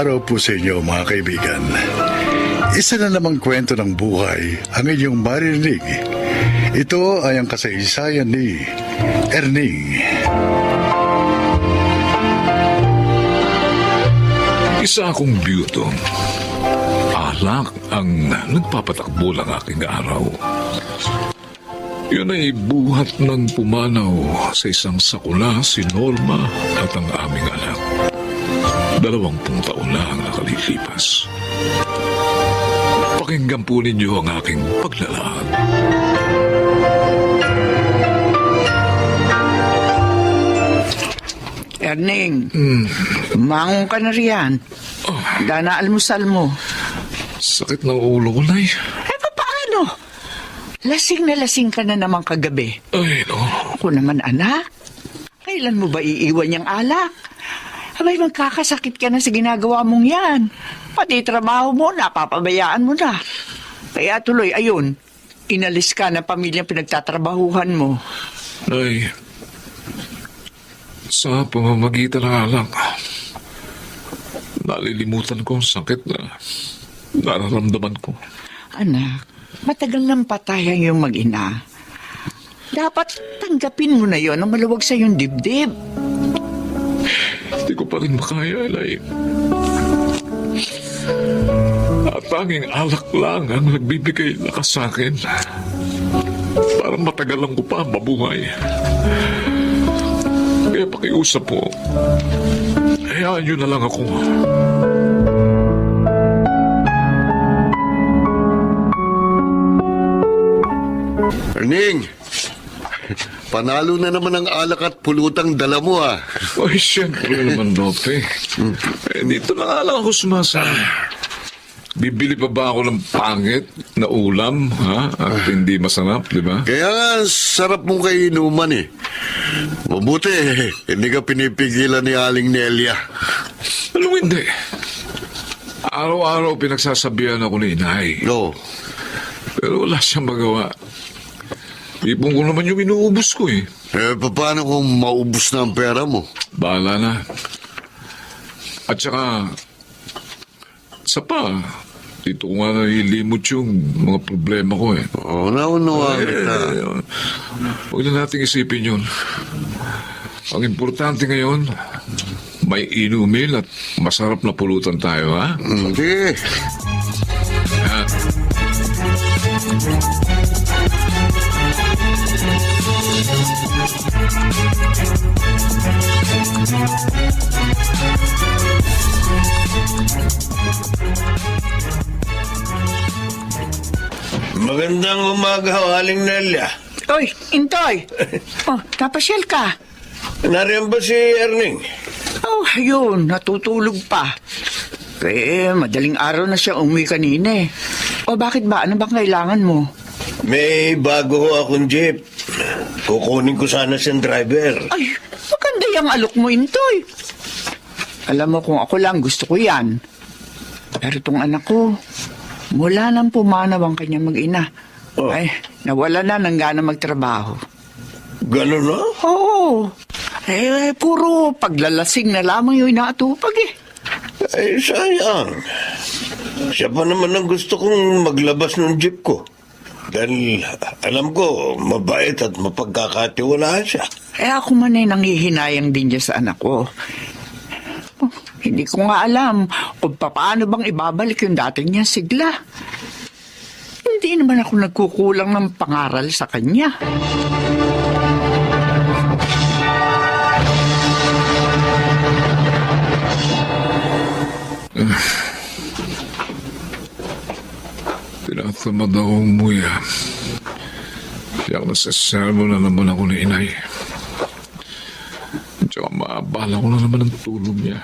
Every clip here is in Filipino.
araw po sa inyo mga kaibigan. Isa na namang kwento ng buhay ang inyong maririnig. Ito ay ang kasaysayan ni Erning. Isa akong biyutong. Alak ang nagpapatakbo ng aking araw. Yun ay buhat ng pumanaw sa isang sakula si Norma at ang aming anak. 20 taon na ang nakalilipas. Pakinggan po ninyo ang aking paglalaan. Erning, mangon ka na riyan. Dana almusal mo. Sakit ng ulo ko, Nay. Paano? Lasing na lasing ka na naman kagabi. Ay, no. Ako naman, anak. Kailan mo ba iiwan yung alak? Abay, magkakasakit ka na sa ginagawa mong yan. Pati trabaho mo, napapabayaan mo na. Kaya tuloy, ayun, inalis ka ng pamilyang pinagtatrabahuhan mo. Nay, sa pamamagitan ng alak, nalilimutan ko ang sakit na nararamdaman ko. Anak, matagal nang patay ang iyong mag-ina. Dapat tanggapin mo na yon ang maluwag sa iyong dibdib. Hindi ko pa rin makaya, Nay. At tanging alak lang ang nagbibigay lakas sa akin. Para matagalan ko pa mabuhay. Kaya pakiusap po. Hayaan niyo na lang ako. Erning, panalo na naman ang alak at pulutang dala mo ah. Ay, siyempre naman, Lope. Dito na nga lang ako sumasama. Bibili pa ba ako ng pangit na ulam, ha? At hindi masarap, di ba? Kaya nga, sarap mong kainuman eh. Mabuti, hindi ka pinipigilan ni Aling Nelia. Anong hindi? Araw-araw pinagsasabihan ako ni Inay. No. Pero wala siyang magawa. Ipon ko naman yung inuubos ko eh. Paano kung maubos na ang pera mo? Bahala na. At saka, dito ko nga nalilimot yung mga problema ko eh. Oo, naunawa kita. Huwag na nating isipin yun. Ang importante ngayon, may inumin at masarap na pulutan tayo, ha? Sige. Ha? Magandang umaga, Aling Nelia. Oy, Intoy! Oh, napasyal ka. Nariyan ba si Erning? Oh, ayun, natutulog pa. Madaling araw na siya umuwi kanina eh. O bakit ba? Ano bang kailangan mo? May bago ho akong jeep. Kukunin ko sana siyang driver. Ay, maganda yung alok mo, Intoy. Alam mo kung ako lang, gusto ko yan. Pero itong anak ko, mula nang pumanaw ang kanyang mag-ina, ay, nawala na ng gana magtrabaho. Ganun na? Oo. Puro paglalasing na lamang yung inaatupag eh. Ay, sayang. Siya pa naman ang gusto kong maglabas ng jeep ko. Dahil alam ko, mabait at mapagkakatiwalaan siya. Ako man ay nanghihinayang din niya sa anak ko. Hindi ko nga alam kung paano bang ibabalik yung dating niya sigla. Hindi naman ako nagkukulang ng pangaral sa kanya. Tinatamad ako umuwi, ha? Kaya nasasermo na naman ako ni Inay. Tsaka maabala ko na naman ang tulog niya.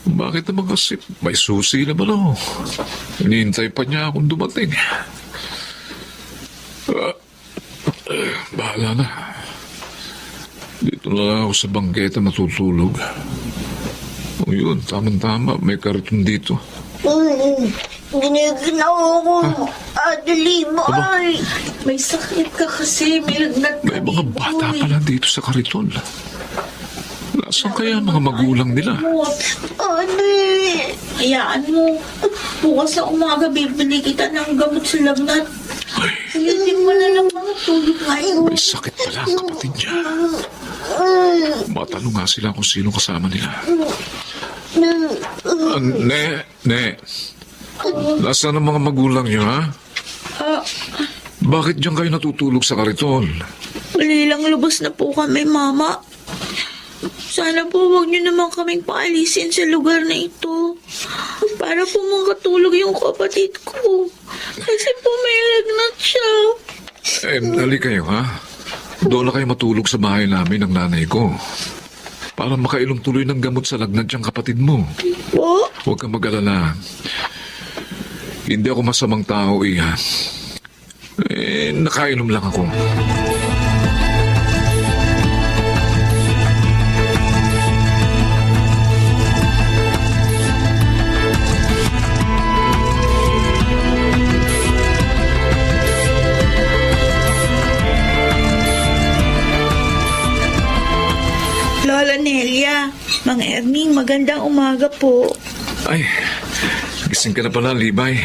Bakit naman kasi may susi naman ako? Hinihintay pa niya akong dumating. Bahala na. Dito na lang ako sa bangketa matutulog. O yun, tamang-tama. May kariton dito. Giniginaw ko. Adali mo ay. May sakit ka kasi. May lagnat ka. May mga bata pala dito sa kariton. Saan kaya ang mga magulang nila? Ate, hayaan mo. Bukas sa umaga, bibili kita ng gamot sa lagnat. Ay, Hindi mo na lang mga tulog ngayon. may sakit pala ang kapatid niya. Matanong nga sila kung sino kasama nila. Ne. Nasaan ang mga magulang niyo, ha? Bakit diyan kayo natutulog sa kariton? Walilang lubos na po kami, Mama. Sana po huwag niyo naman kaming paalisin sa lugar na ito. Para po makatulog yung kapatid ko. Kasi po may lagnat siya. Dali kayo, ha? Doon na kayo matulog sa bahay namin ng nanay ko. Para makainom tuloy ng gamot sa lagnat niyang kapatid mo. Po? Huwag kang mag-alala. Hindi ako masamang tao, Iha. Nakainom lang ako. Lola Nelia, Mang Erning, magandang umaga po. Ay, gising ka na pala, Libay.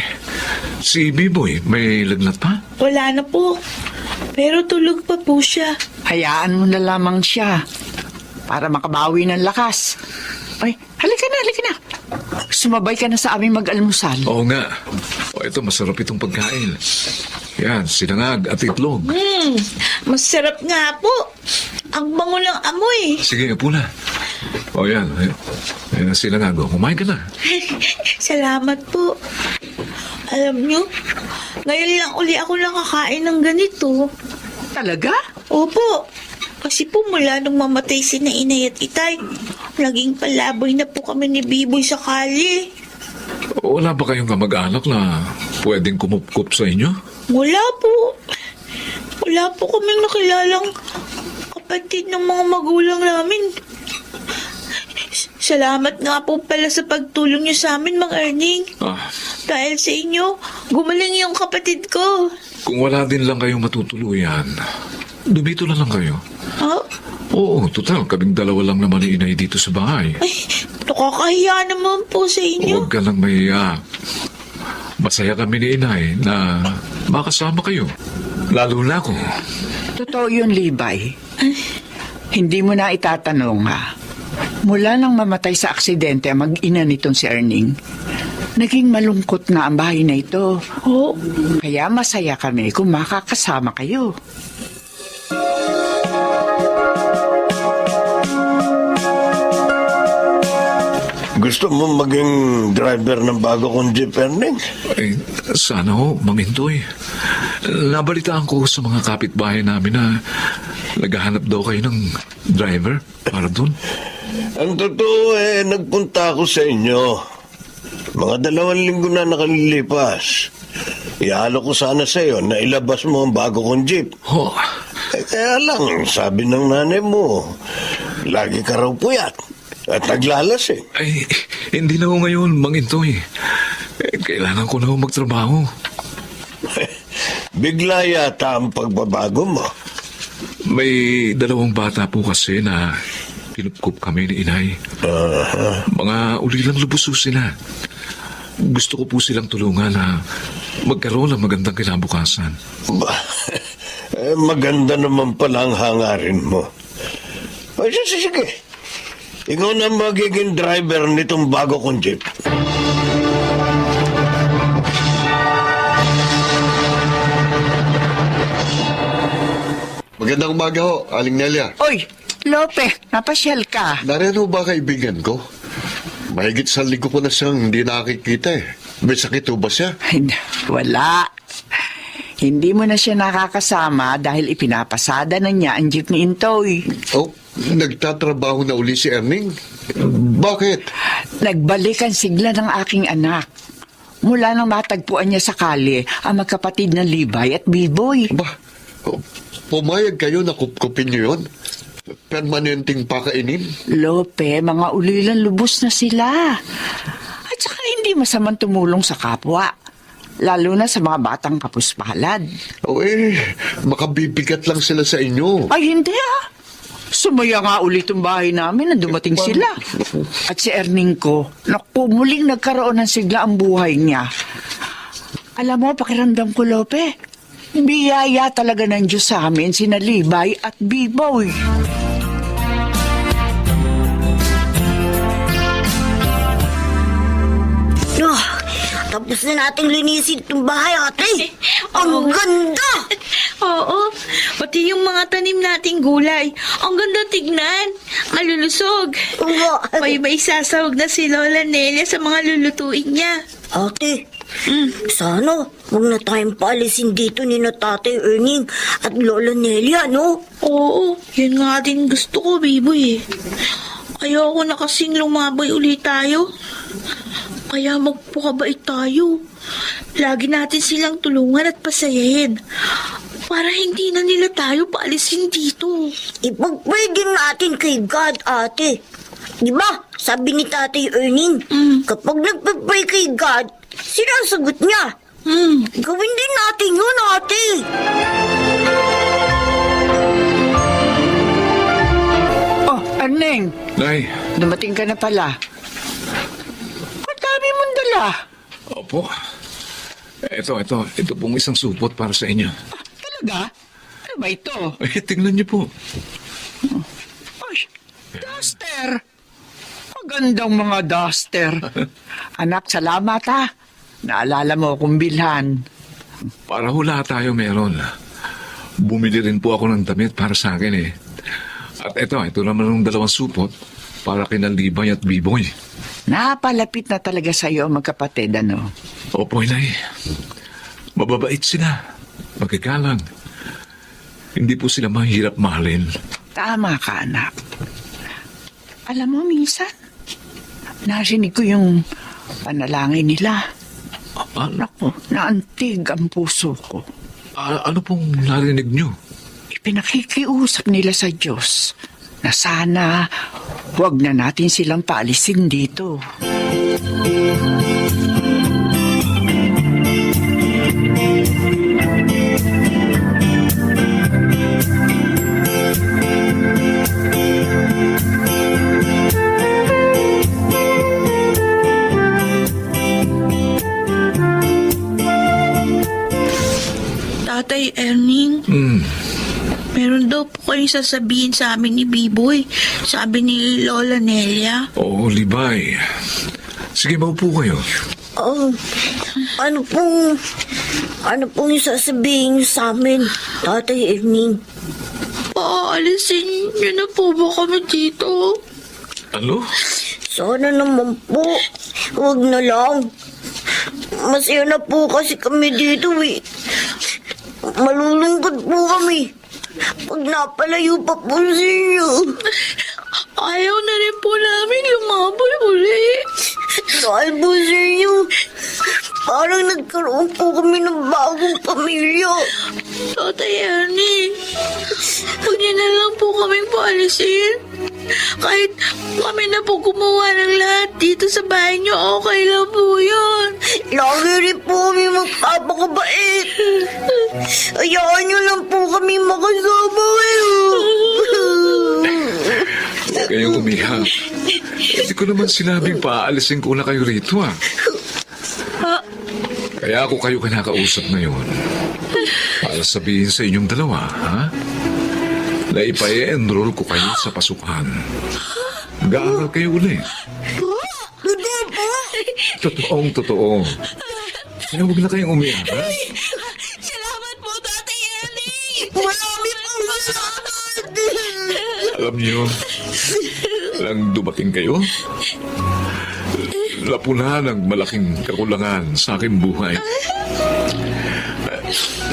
Si Biboy, may lagnat pa? Wala na po. Pero tulog pa po siya. Hayaan mo na lamang siya para makabawi ng lakas. Ay, halika na. Sumabay ka na sa aming mag-almusal. Oo nga. Ito, masarap itong pagkain. Yan, sinangag at itlog. Masarap nga po. Ang bango ng amoy. Sige, upo na. Yan. Ayan, sinangag. Kumain ka na. Salamat po. Alam nyo, ngayon lang uli ako nakakain ng ganito. Talaga? Opo. Kasi po mula nung mamatay si na inay at itay, naging palaboy na po kami ni Biboy sa kalye. Wala ba kayong kamag-anak na pwedeng kumupkup sa inyo? Wala po. Wala po kaming nakilalang kapatid ng mga magulang namin. Salamat nga po pala sa pagtulong niyo sa amin, Mang Erning. Dahil sa inyo, gumaling yung kapatid ko. Kung wala din lang kayong matutuluyan, dumito na lang kayo. Ha? Oo, total, kaming dalawa lang naman ni inay dito sa bahay. Ay, nakakahiya naman po sa inyo. Huwag ka lang mahiya. Masaya kami ni inay na makasama kayo. Lalo na ako. Totoo yun, Libay. Hindi mo na itatanong, ha? Mula nang mamatay sa aksidente ang mag-ina nitong si Erning, naging malungkot na ang bahay na ito. Oh, Kaya masaya kami kung makakasama kayo. Gusto mo maging driver ng bago kong jeep, Erning? Ay, sana ho, Mamintoy. Nabalitaan ko sa mga kapitbahay namin na naghahanap daw kayo ng driver para doon. Ang totoo nagpunta ako sa inyo. Mga 2 linggo na nakalilipas. Ihalo ko sana sa iyo na ilabas mo ang bago kong jeep. Ho, Kaya lang, sabi ng nanay mo, lagi ka raw puyat at naglalasing. ay, hindi na ho ngayon, Mamintoy. Kailangan ko na ho magtrabaho. Bigla yata ang pagbabago mo. May 2 bata po kasi na kinupkup kami ni inay. Mga ulilang lubuso sila. Gusto ko po silang tulungan na magkaroon ng magandang kinabukasan. Maganda naman pala ang hangarin mo. Ay, sige. Ikaw na magiging driver nitong bago kong jeep. Magandang umaga ho, Aling Nelia. Oy, Lope, napasyal ka. Nareno ba kaibigan ko? Mahigit 1 linggo ko na siyang hindi nakikita eh. May sakit ho ba siya? Ay, wala. Hindi mo na siya nakakasama dahil ipinapasada na niya ang jeep ni Intoy. Oh, nagtatrabaho na uli si Erning? Bakit? Nagbalikan sigla ng aking anak. Mula nang matagpuan niya sa kalye ang magkapatid na Libay at Biboy. Ba, pumayag kayo na kupkupin niyo yun? Permanenteng pakainin? Lope, mga ulilan lubos na sila. At saka hindi masamang tumulong sa kapwa. Lalo na sa mga batang kapuspalad. O makabibigat lang sila sa inyo. Ay, hindi ah. Sumaya nga ulit ang bahay namin na dumating sila. At si Erning ko, naku, muling nagkaroon ng sigla ang buhay niya. Alam mo, pakiramdam ko, Lope, biyaya talaga ng Diyos sa amin, sina Libay at Biboy. Oh, tapos na nating linisin itong bahay, ate. Ang ganda! Oo, pati yung mga tanim nating gulay. Ang ganda tignan. Malulusog. Oo. May sasawag na si Lola Nelia sa mga lulutuin niya. Ate, sana huwag na tayong paalisin dito ni na Tatay Erning at Lola Nelia, no? Oo, yun nga din gusto ko, Biboy. Ayoko na kasing lumabay ulit tayo. Kaya magpakabait tayo. Lagi natin silang tulungan at pasayahin. Para hindi na nila tayo paalisin dito. Ipag-pray din natin kay God, ate. Di ba? Sabi ni Tatay Erning, kapag nagpag-pray kay God, sinasagot niya. Gawin din natin yun, ate. Oh, Erning, Nay, dumating ka na pala. Ang dami mong dala. opo. Ito pong isang supot para sa inyo. Talaga? Ano ba ito? Tingnan niyo po. Ay, duster. Magandang mga duster. Anak, salamat ha. Naalala mo akong bilhan. Para hula tayo meron. Bumili rin po ako ng damit para sa akin eh. At ito naman ng 2 supot para kina Libay at Biboy. Napalapit na talaga sa iyo magkapatid, ano? Opo, Inay. Mababait sila. Magkagalang. Hindi po sila mahirap mahalin. Tama ka, anak. Alam mo, minsan, narinig ko yung panalangin nila. Naku, naantig ang puso ko. Ano pong narinig niyo? Ipinakikiusap nila sa Diyos na sana huwag na natin silang paalisin dito. Tatay Erning, meron daw po kayong sasabihin sa amin ni Biboy. Sabi ni Lola Nelia. Oo, Libay. Sige, maupo kayo. Oh, ano pong isasabihin niyo sa amin, Tatay Erning? Paalisin niyo na po ba kami dito? Ano? Sana naman po, huwag na lang. Masaya na po kasi kami dito eh. Malulungkot po kami pag napalayo pa po sa inyo. Ayaw na rin po namin lumaboy uli. Dahil po sa inyo, parang nagkaroon po kami ng bagong pamilya. Tatay Ernie, huwag niyo na lang po kaming paalisin. Kahit kami na po gumawa ng lahat dito sa bahay niyo, okay lang po yun. Lagi rin po kami magpapakabait. Hayaan niyo lang po kami makasama kayo. Huwag kayong umiyak. Hindi ko naman sinabing paalisin ko na kayo rito ah. Kaya ako kayo kinakausap ngayon. Para sabihin sa inyong dalawa, ha? Na ipa-enroll ko kayo sa pasukan. Mag-aaral kayo ulit. Totoo po? Totoo. Kaya huwag na kayong umiyak, ha? Salamat po, Tatay Ernie. Marami pong salamat. Alam niyo, lang dumating kayo, lapuna ng malaking kakulangan sa aking buhay.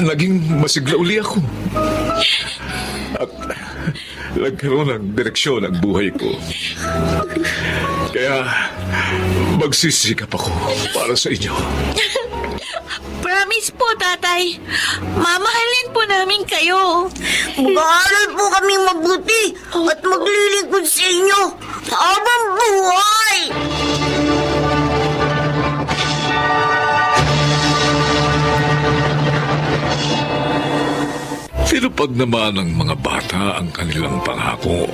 Naging masigla uli ako. At nagkaroon ng direksyon ang buhay ko. Kaya magsisikap ako para sa inyo. Promise po, Tatay. Mamahalin po namin kayo. Mag-aaral po kami mabuti at maglilingkod sa inyo habang buhay. Tinupad naman ng mga bata ang kanilang pangako.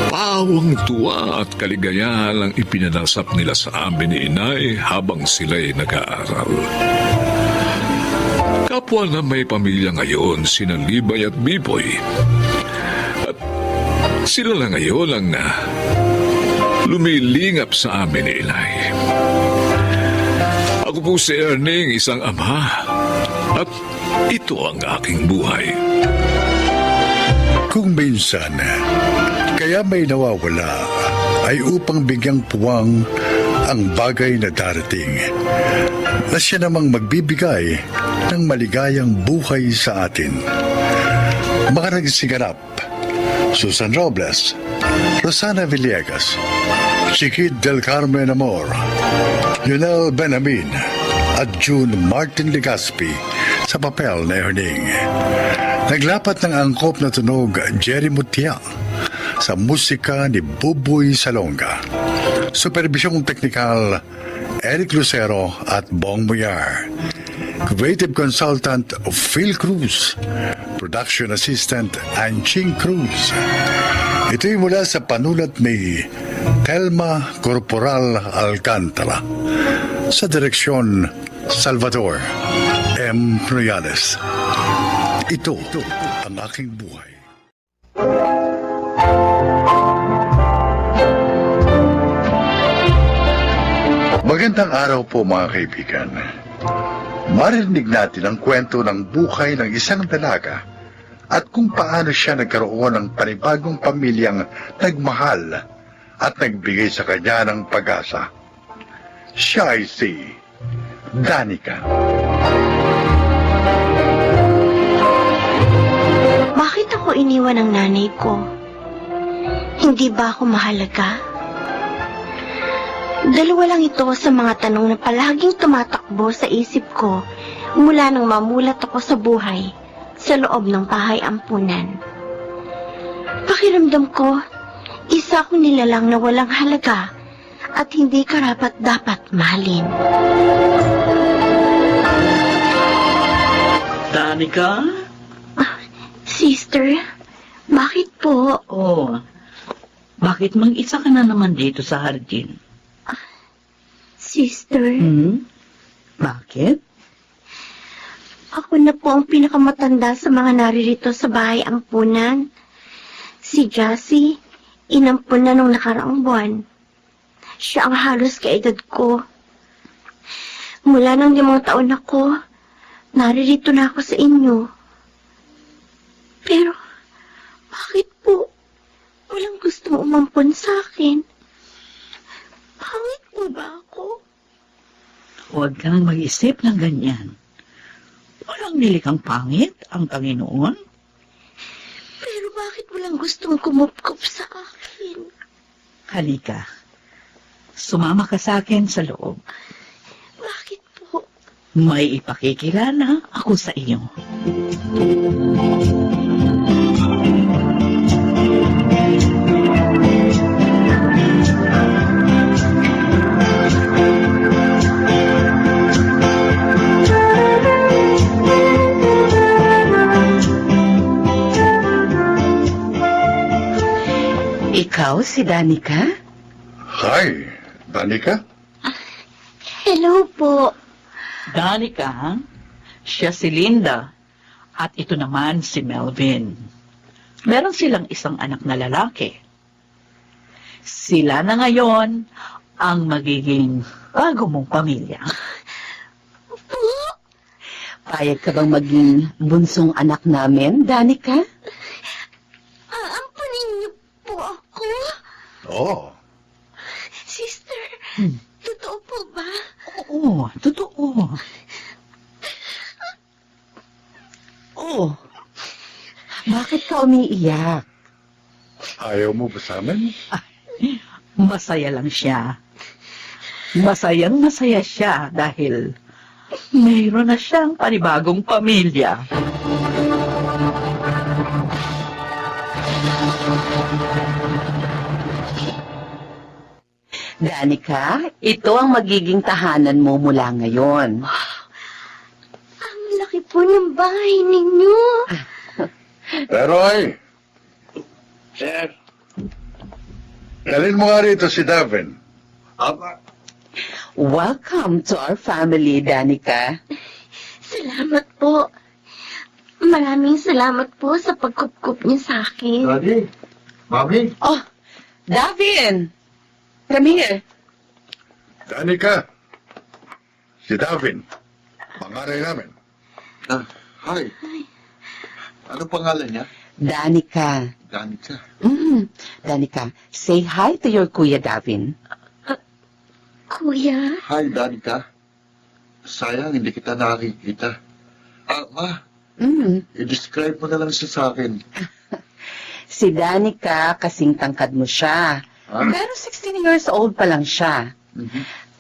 Pawang tuwa at kaligayahan ang ipinanasap nila sa amin ni Inay habang sila'y nag-aaral. Kapwa na may pamilya ngayon, sina Libay at Biboy. At sila na ngayon ang lumilingap sa amin ni Inay. Ako po si Erning, isang ama. At ito ang aking buhay. Kung minsan, kaya may nawawala ay upang bigyang puwang ang bagay na darating na siya namang magbibigay ng maligayang buhay sa atin. Mga nagsiganap, Susan Robles, Rosana Villegas, Chiquit del Carmen Amor, Lionel Benamin, at June Martin Legaspi sa papel na Erning. Naglapat ng angkop na tunog Jerry Mutia sa musika ni Buboy Salonga. Supervisyong teknikal Eric Lucero at Bong Muyar. Creative Consultant Phil Cruz. Production Assistant Anching Cruz. Ito'y mula sa panulat ni Telma Corporal Alcantara. Sa direksyon Salvador M. Royales. Ito ang aking buhay. Magandang araw po mga kaibigan. Marinig natin ang kwento ng buhay ng isang dalaga at kung paano siya nagkaroon ng panibagong pamilyang nagmahal at nagbigay sa kanya ng pag-asa. Siya ay si Danica. Bakit ako iniwan ng nanay ko? Hindi ba ako mahalaga? Dalawa lang ito sa mga tanong na palaging tumatakbo sa isip ko mula nang mamulat ako sa buhay sa loob ng bahay ampunan. Pakiramdam ko, isa akong nilalang na walang halaga at hindi karapat-dapat mahalin. Danica? Sister, bakit po? Oh, bakit mag-isa ka na naman dito sa hardin? Sister, Bakit? ako na po ang pinakamatanda sa mga naririto sa bahay ampunan. Si Jassy, inampun na nung nakaraang buwan. Siya ang halos kaedad ko. Mula nang 5 taon ako, naririto na ako sa inyo. Pero, bakit po walang gustong umampun sa akin? Pangit po ba ako? Huwag kang mag-isip ng ganyan. Walang nilikang pangit ang Panginoon. Pero bakit walang gustong kumupkup sa akin? Halika. Sumama ka sa akin sa loob. Bakit po? May ipakikilala ako sa iyo. Ikaw si Danica? Hi, Danica. Hello po. Danica, siya si Linda. At ito naman si Melvin. Meron silang isang anak na lalaki. Sila na ngayon ang magiging bago mong pamilya. Payag ka bang maging bunsong anak namin, Danica? Aampunin niyo po ako? Oh, Sister, totoo po ba? Oo, totoo. Oh, bakit ka umiiyak? ayaw mo ba sa amin? Masaya lang siya. Masayang masaya siya dahil mayroon na siyang panibagong pamilya. Danica, ito ang magiging tahanan mo mula ngayon. Ang laki po ng bahay ninyo. Teroy, Sir. dalhin mo nga rito si Davin. Aba. Welcome to our family, Danica. Salamat po. Maraming salamat po sa pagkup-kup niyo sa akin. Daddy, Mami, Oh, Davin! Come here. Danica, si Davin, pangaray namin. Hi. Ano pangalan niya? Danica. Danica. Danica, say hi to your Kuya Davin. Kuya? Hi, Danica. Sayang, hindi kita nakikita. Ma, i-describe mo na lang siya sa akin. Si Danica, kasing tangkad mo siya. Pero 16 years old pa lang siya.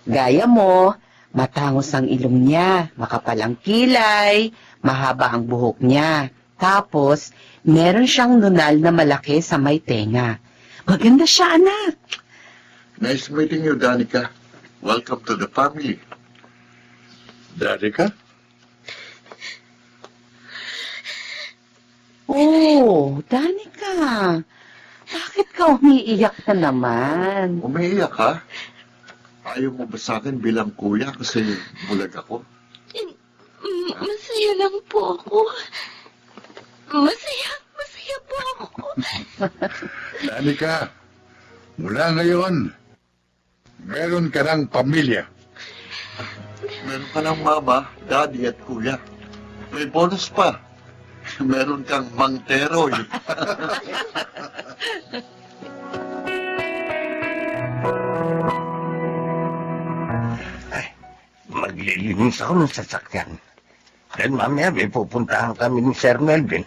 Gaya mo, matangos ang ilong niya, makapal ang kilay, mahaba ang buhok niya. Tapos, meron siyang nunal na malaki sa may tenga. Maganda siya, anak. Nice meeting you, Danica. Welcome to the family. Danica? Oh, Danica. Bakit ka umiiyak na naman? Umiiyak ka? Ayaw mo ba sa akin bilang kuya kasi bulag ako? Masaya lang po ako. Masaya po ako. Danica, mula ngayon, meron ka ng pamilya. Meron ka ng mama, daddy at kuya. May bonus pa. Meron kang mangteroy. Maglilinis ako ng sasakyan. Then mamaya may pupuntahan kami ni Sir Melvin.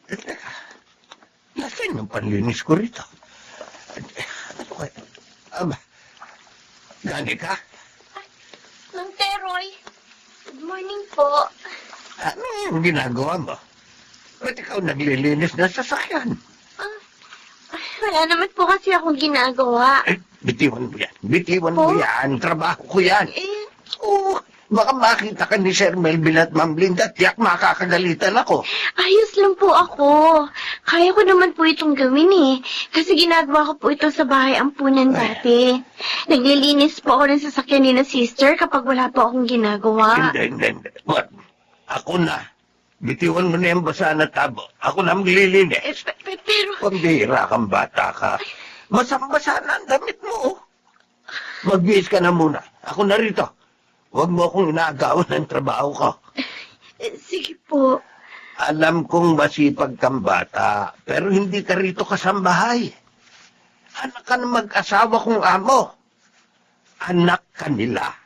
Teka, nasaan yung panlinis ko rito? Ano kaya? Danica? Mang Teroy, good morning po. Ano yung ginagawa mo? Ba't ikaw naglilinis ng sasakyan? Wala naman po kasi akong ginagawa. Eh, bitiwan mo yan. Bitiwan mo yan. Trabaho ko yan. Oo. Baka makita ka ni Sir Melvin at Ma'am Linda, tiyak makakagalitan ako. Ayos lang po ako. Kaya ko naman po itong gawin eh. Kasi ginagawa ko po ito sa bahay ampunan dati. Naglilinis po ako ng sasakyan ni na sister kapag wala po akong ginagawa. Hindi. What? Ako na. Bitiwan mo na yung basa na tabo. Ako na maglilinis. Pero... Pambihira kang bata ka. Basang-basa na ang damit mo. Magbihis ka na muna. Ako na rito. Huwag mo akong inaagawan ng trabaho ko. Sige po. Alam kong masipag kang bata, pero hindi ka rito kasambahay. Anak ka na mag-asawa kong amo. Anak ka nila.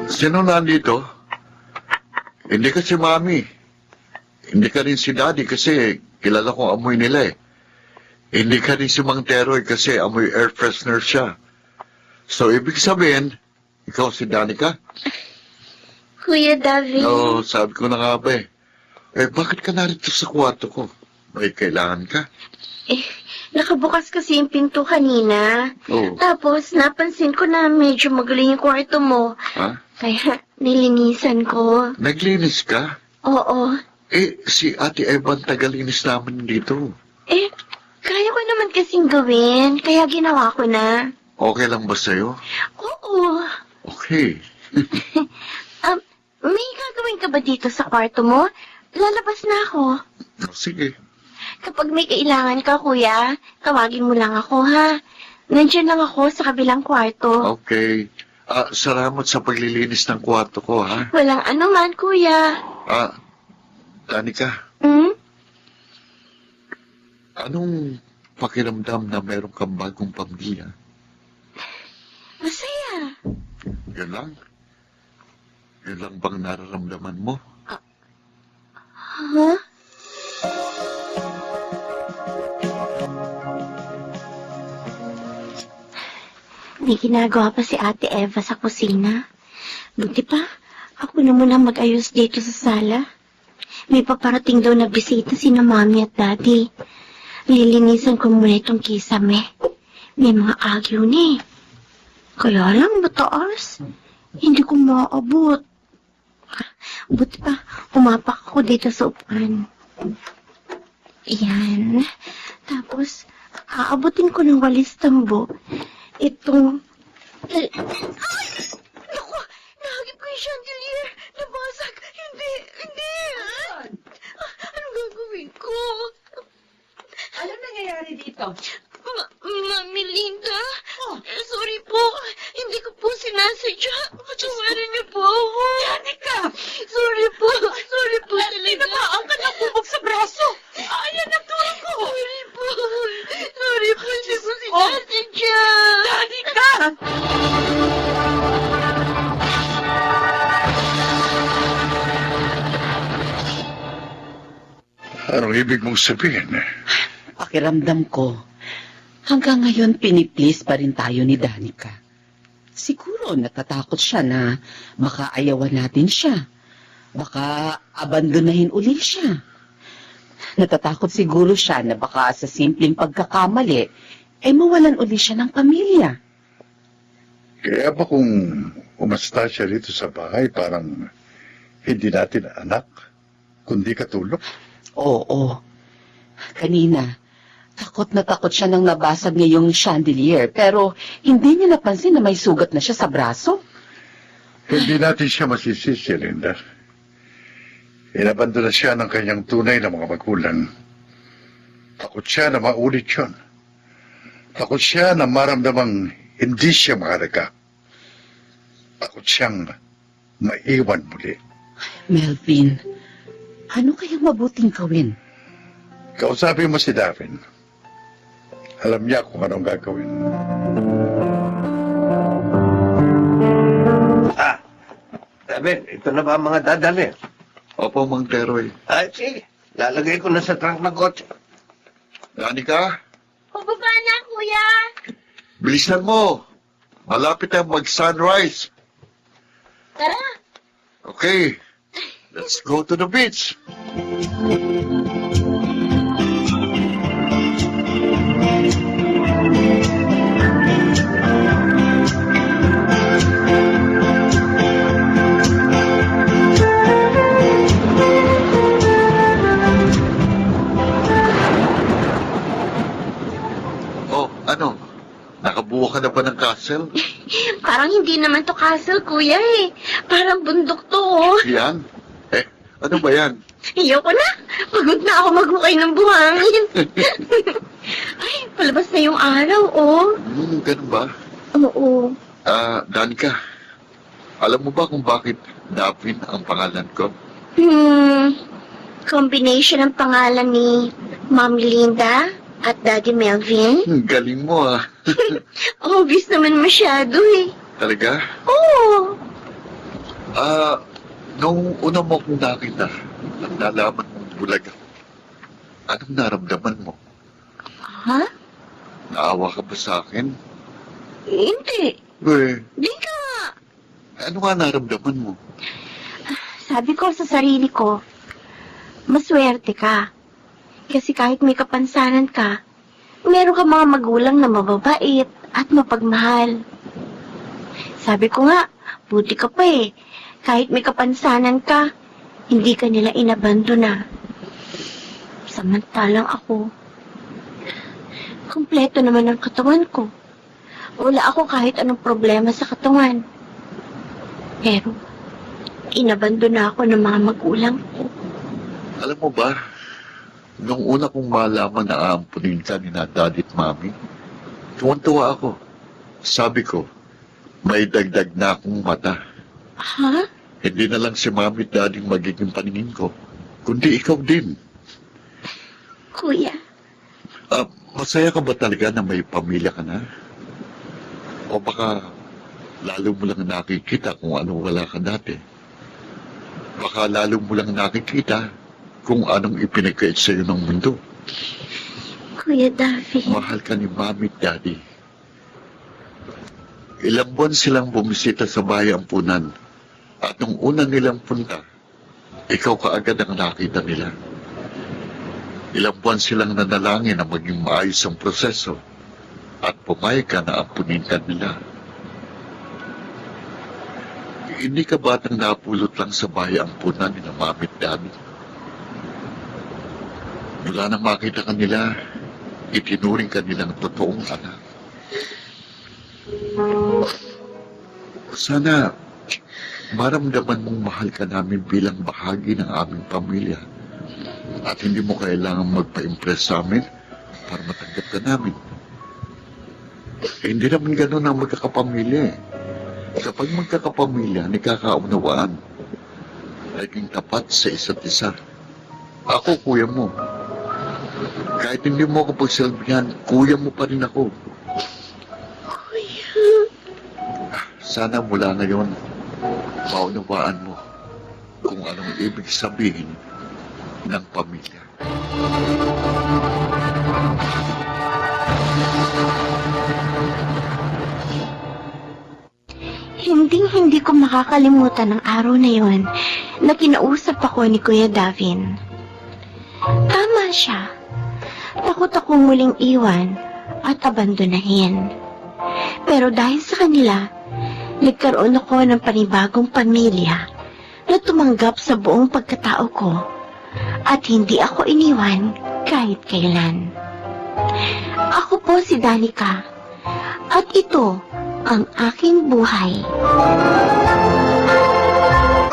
Sino nandito? Hindi ka si Mami. Hindi ka rin si Daddy kasi kilala kong amoy nila eh. Hindi ka rin si Mang Teroy kasi amoy air freshener siya. So, ibig sabihin, ikaw si Danica? Kuya David. Oo, sabi ko na nga ba eh. Eh, bakit ka narito sa kwarto ko? May kailangan ka? Nakabukas kasi yung pinto kanina. Oo. Tapos, napansin ko na medyo magaling yung kwarto mo. Ha? Kaya, nilinisan ko. Naglinis ka? Oo. Eh, si Ate Evan tagalinis namin dito. Kaya ko naman kasing gawin. Kaya ginawa ko na. Okay lang ba sa'yo? Oo. Okay. May gagawin ka ba dito sa kwarto mo? Lalabas na ako. Sige. Kapag may kailangan ka, kuya, tawagin mo lang ako, ha? Nandiyan lang ako sa kabilang kwarto. Okay. Salamat sa paglilinis ng kwarto ko, ha? Walang anuman, kuya. Danica, anong pakiramdam na meron kang bagong pamilya? Masaya. Yun lang? Yun lang bang nararamdaman mo? Ha? May ginagawa pa si Ate Eva sa kusina. Buti pa, ako na muna mag-ayos dito sa sala. May paparating daw na bisita sina Mami at Daddy. Lilinisan ko muna itong kisame. May mga agyo na eh. Kaya lang mataas. Hindi ko maaabot. Buti pa, umapak ako dito sa upuan. Yan. Tapos, aabutin ko ng walis tambo. Itong... Ay! Naku! Nahagip ko yung chandelier! Nabasag! Hindi! Anong gagawin ko? Ano nangyayari dito? Mami Linda? Sorry po. Hindi ko po sinasadya. Patawarin niyo po ako. Danica! Sorry po talaga. Napaangkat ang bubog sa braso! Ayan ang tulog ko! Sorry po, hindi ko sinasadya. Danica! Anong ibig mong sabihin? Pakiramdam ko, hanggang ngayon piniplease pa rin tayo ni Danica. Siguro natatakot siya na baka ayawan natin siya. Baka abandonahin uli siya. Natatakot siguro siya na baka sa simpleng pagkakamali, ay mawalan uli siya ng pamilya. Kaya ba kung umasta siya rito sa bahay, parang hindi natin anak, kundi katulong? Oo. Kanina, takot na takot siya nang nabasag niya yung chandelier, pero hindi niya napansin na may sugat na siya sa braso. Hindi natin siya masisisi, Linda. Inabandona siya ng kanyang tunay na mga magulang. Takot siya na maulit yun. Takot siya na maramdamang hindi siya mahalaga. Takot siyang maiwan muli. Melvin, ano kayang mabuting gawin? Kausapin mo si Davin. Alam niya kung anong gagawin. David, ito na ba ang mga dadali? Opo, Mang Teroy. Ay, sige. Lalagay ko na sa trunk ng kotse. Danica, Pababa na, kuya. bilisan mo. Malapit na mag-sunrise. Tara. Okay, let's go to the beach. Oh, ano? Nakabuo ka na ba ng castle? Parang hindi naman to castle, kuya eh. Parang bundok to, oh. Yan? Ano ba yan? Iyoko na. Pagod na ako maghukay ng buhangin. Ay, palabas na yung araw, oh. Ganun ba? Oo. Danica, alam mo ba kung bakit Davin ang pangalan ko? Combination ng pangalan ni Mami Linda at Daddy Melvin. Galing mo ah. Obvious naman masyado eh. Talaga? Oo. Nung una mo kong nakita, at nalaman mong bulag ako, anong naramdaman mo? Ha? Naawa ka ba sa akin? Hindi. Di ka. Ano nga naramdaman mo? Sabi ko sa sarili ko, maswerte ka. Kasi kahit may kapansanan ka, meron ka mga magulang na mababait at mapagmahal. Sabi ko nga, buti ka pa eh. Kahit may kapansanan ka, hindi ka nila inabandona. Samantalang ako, kumpleto naman ang katawan ko. Wala ako kahit anong problema sa katawan. Pero, inabandona ako ng mga magulang ko. Alam mo ba, nung una kong malaman na aampunin ka ni na Daddy at Mami, tuwan-tuwa ako. Sabi ko, may dagdag na akong mata. Ha? Hindi na lang si Mami at Daddy magiging paningin ko, kundi ikaw din. Kuya, Masaya ka ba talaga na may pamilya ka na? O baka lalo mo lang nakikita kung ano wala ka dati? Baka lalo mo lang nakikita kung anong ipinagkait sa'yo ng mundo. Kuya David. Mahal ka ni Mami at Daddy. Ilang buwan silang bumisita sa bahay ampunan. At nung una nilang punta, ikaw kaagad ang nakita nila. Ilang buwan silang nanalangin na maging maayos ang proseso at pumayag ka na ampunin ka nila. Hindi ka batang napulot lang sa bahay ampunan ni na mamit dami. Mula nang makita ka nila, itinuring ka nilang totoong anak. Sana maramdaman mong mahal ka namin bilang bahagi ng aming pamilya at hindi mo kailangan magpa-impress sa amin para matanggap ka namin. Hindi naman ganun ang magkakapamilya eh. Kapag magkakapamilya, nagkakaunawaan. Naging tapat sa isa't isa. Ako, kuya mo. Kahit hindi mo ako pagsalbihan, kuya mo pa rin ako. Sana mula ngayon, maunawaan mo kung anong ibig sabihin ng pamilya. Hindi ko makakalimutan ang araw na yon na kinausap ako ni Kuya Davin. Tama siya. Takot akong muling iwan at abandonahin. Pero dahil sa kanila, nagkaroon ako ng panibagong pamilya na tumanggap sa buong pagkatao ko at hindi ako iniwan kahit kailan. Ako po si Danica at ito ang aking buhay.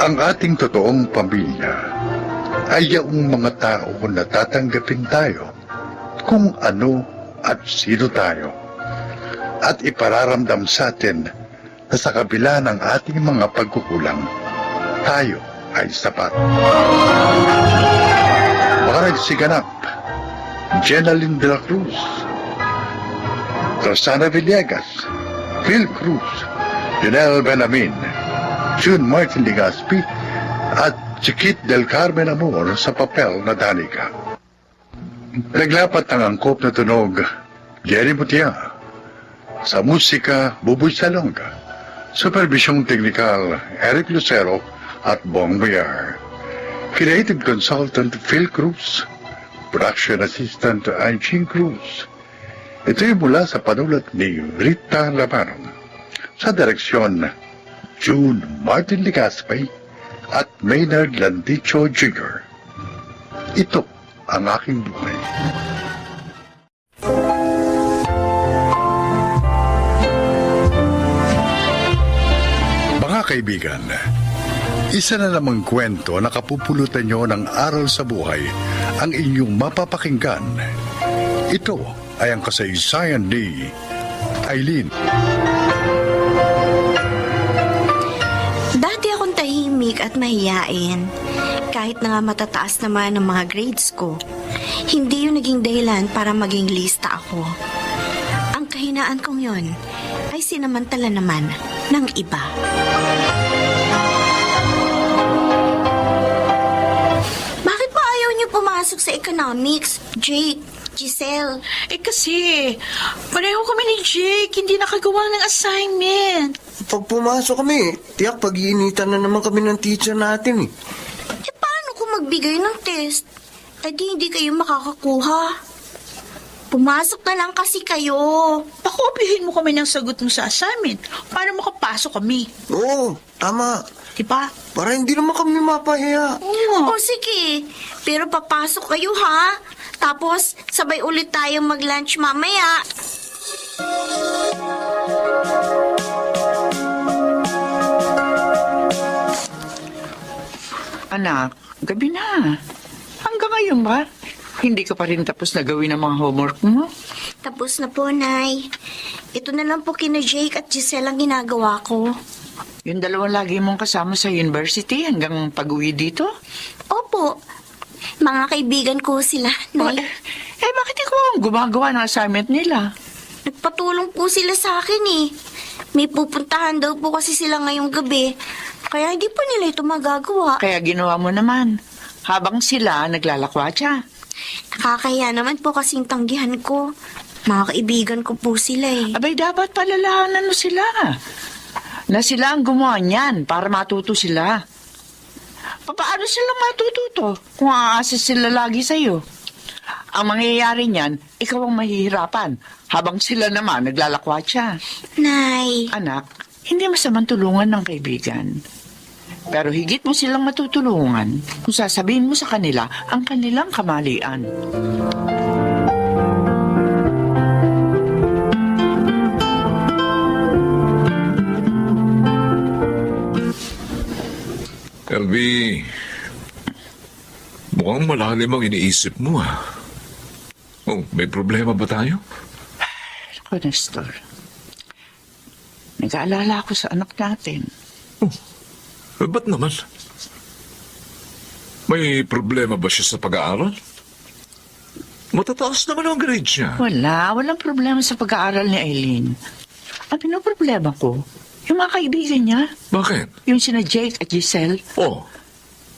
Ang ating totoong pamilya ay yung mga tao na tatanggapin tayo kung ano at sino tayo at ipararamdam sa atin na sa kabila ng ating mga pagkukulang, tayo ay sapat. Marag Siganap, Jenaline de la Cruz, Rosana Villegas, Phil Cruz, Junel Benamin, June Martin Ligaspi, at Chiquit del Carmen Amor sa papel na Danica. Naglapat ng angkop na tunog, Jerry Mutia. Sa musika, Buboy Salonga. Supervisyong teknikal, Eric Lucero at Bong Villar. Creative consultant, Phil Cruz. Production assistant, Anching Cruz. Ito'y mula sa panulat ni Rita Labaron. Sa direksyon, June Martin Ligaspi at Maynard Landicho Jr. Ito ang aking buhay. Mga kaibigan, isa na namang kwento na kapupulutan nyo ng aral sa buhay ang inyong mapapakinggan. Ito ay ang kasaysayan ni Aileen. Dati akong tahimik at mahiyain. Kahit na nga matataas naman ang mga grades ko, hindi yun naging dahilan para maging lista ako. Ang kahinaan kong yon ay sinamantala naman ng iba. Bakit ba ayaw niyo pumasok sa economics, Jake, Giselle? Kasi, pareho kami ni Jake, hindi nakagawa ng assignment. Pag pumasok kami, tiyak pag-iinitan na naman kami ng teacher natin eh. Paano kung magbigay ng test? Hindi kayo makakakuha. Pumasok na lang kasi kayo. Pakopihin mo kami ng sagot mo sa assignment para makapasok kami. Oo, tama. Diba? Para hindi naman kami mapahiya. O sige, pero papasok kayo ha. Tapos, sabay ulit tayong mag-lunch mamaya. Anak, gabi na. Hanggang ngayon ba? Hindi ka pa rin tapos na gawin ang mga homework mo? Tapos na po, Nay. Ito na lang po kina Jake at Giselle ang ginagawa ko. Yung dalawang lagi mong kasama sa university hanggang pag-uwi dito? Opo. Mga kaibigan ko sila, Nay. Bakit ikaw ang gumagawa ng assignment nila? Nagpatulong po sila sa akin eh. May pupuntahan daw po kasi sila ngayong gabi. Kaya hindi po nila ito magagawa. Kaya ginawa mo naman. Habang sila naglalakwatsa. Nakakahiya naman po kasing tanggihan ko. Mga kaibigan ko po sila eh. Abay, dapat palalahanan mo sila. Na sila ang gumawa niyan para matuto sila. Paano sila matututo kung aasa sila lagi sa'yo? Ang mangyayari niyan, ikaw ang mahihirapan habang sila naman naglalakwatsa. Nay, Anak, hindi masamang tulungan ng kaibigan. Pero higit mo silang matutulungan kung sasabihin mo sa kanila ang kanilang kamalian. LB, mukhang malalim ang iniisip mo Oh, may problema ba tayo? Ako, Nestor. Nag-aalala ako sa anak natin. Ba't naman? May problema ba siya sa pag-aaral? Matataas naman ang grade niya. Walang problema sa pag-aaral ni Eileen. Ang pinoproblema ko, yung mga kaibigan niya, Bakit? yung sina Jake at Giselle, Oh,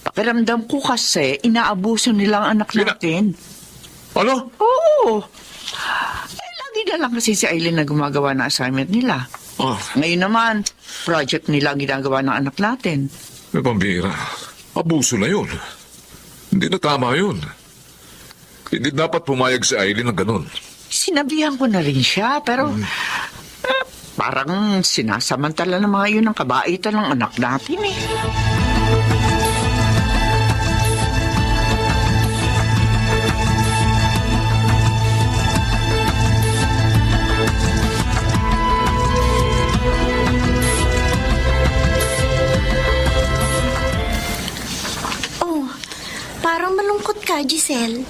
pakiramdam ko kasi inaabuso nilang anak natin. ano? Oo. Lagi na lang kasi si Eileen na gumagawa ng assignment nila. Ah, Ngayon naman, project nila ang ginagawa ng anak natin. may pambira. Abuso na yun. Hindi na tama yun. Hindi dapat pumayag si Aileen ng ganun. Sinabihan ko na rin siya, pero parang sinasamantala ng mga yun ang kabaitan ng anak natin eh. oh, parang malungkot ka, Giselle.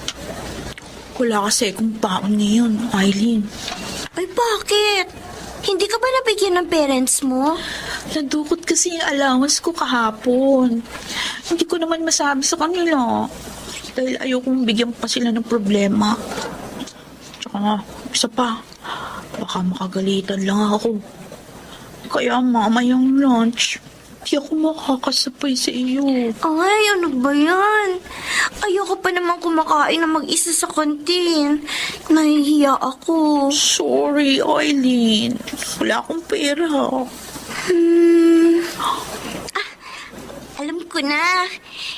Wala kasi akong baon ngayon, Eileen. Ay, bakit? Hindi ka ba nabigyan ng parents mo? Nadukot kasi yung allowance ko kahapon. Hindi ko naman masabi sa kanila. Dahil ayokong bigyan pa sila ng problema. Tsaka, isa pa, baka makagalitan lang ako. Kaya mamayang lunch, di ako makakasapay sa iyo. Ay, ano ba yan? Ayoko pa naman kumakain na mag-isa sa kantin. Nahihiya ako. Sorry, Eileen. Wala akong pera. Alam ko na.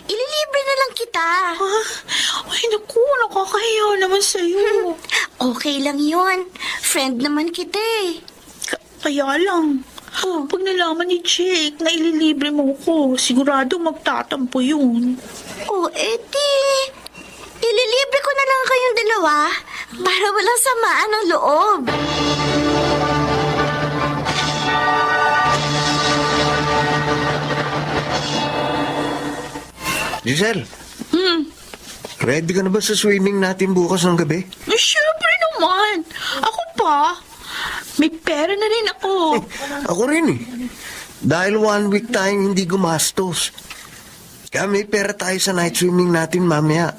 Ililibre na lang kita. Ay, naku, nakakahiya naman sa'yo. Okay lang yun. Friend naman kita eh. Kaya lang, pag nalaman ni Jake na ililibre mo ko, sigurado magtatampo yun. Oh, edi. Ililibre ko na lang kayong dalawa para walang samaan ng loob. Giselle, ready ka na ba sa swimming natin bukas ng gabi? Eh, syempre naman. Ako pa. May pera na rin ako. Ako rin eh. Dahil 1 week tayong hindi gumastos. Kaya may pera tayo sa night swimming natin mamaya.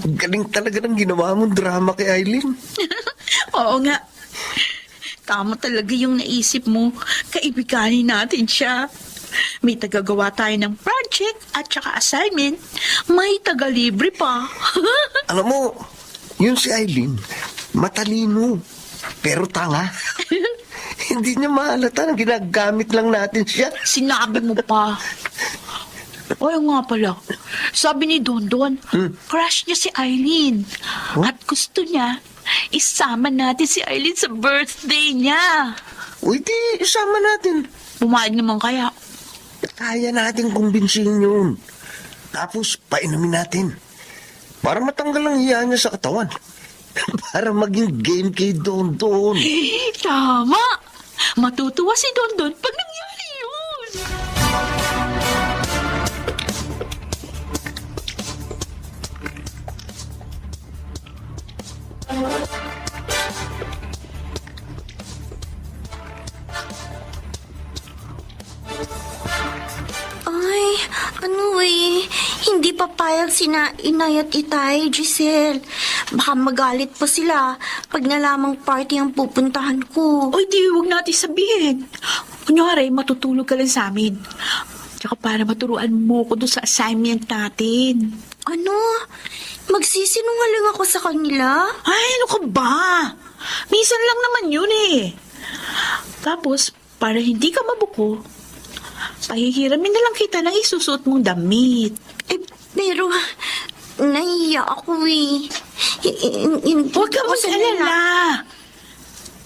Galing talaga ng ginawa mong drama kay Eileen. Oo nga. Tama talaga yung naisip mo. Kaibiganin natin siya. May tagagawa tayo ng project at saka assignment. May taga-libre pa. Alam mo, yun si Eileen, matalino, pero tanga. Hindi niya mahalata na ginagamit lang natin siya. Sinabi mo pa. O nga pala, sabi ni Dondon, crush niya si Eileen. At gusto niya, isama natin si Eileen sa birthday niya. Uy, di, isama natin. Pumayag naman kaya. Kaya natin kumbinsihin yun. Tapos, painumin natin. Para matanggal ang hiya niya sa katawan. Para maging game kay Dondon. Tama! Matutuwa si Dondon pag nangyari yun. Ay, ano eh. Hindi papayag sina Inay at Itay, Giselle. Baka magalit pa sila pag nalamang party ang pupuntahan ko. Oy, di, huwag natin sabihin. Kunyari, matutulog ka lang sa amin. Tsaka para maturuan mo ko doon sa assignment natin. Ano? Magsisinungaling ako sa kanila? Ay, ano ka ba? Minsan lang naman yun eh. Tapos, para hindi ka mabuko, pahihiramin na lang kita ng isusuot mong damit. Pero, nahiya ako eh. Huwag ka mag-alala.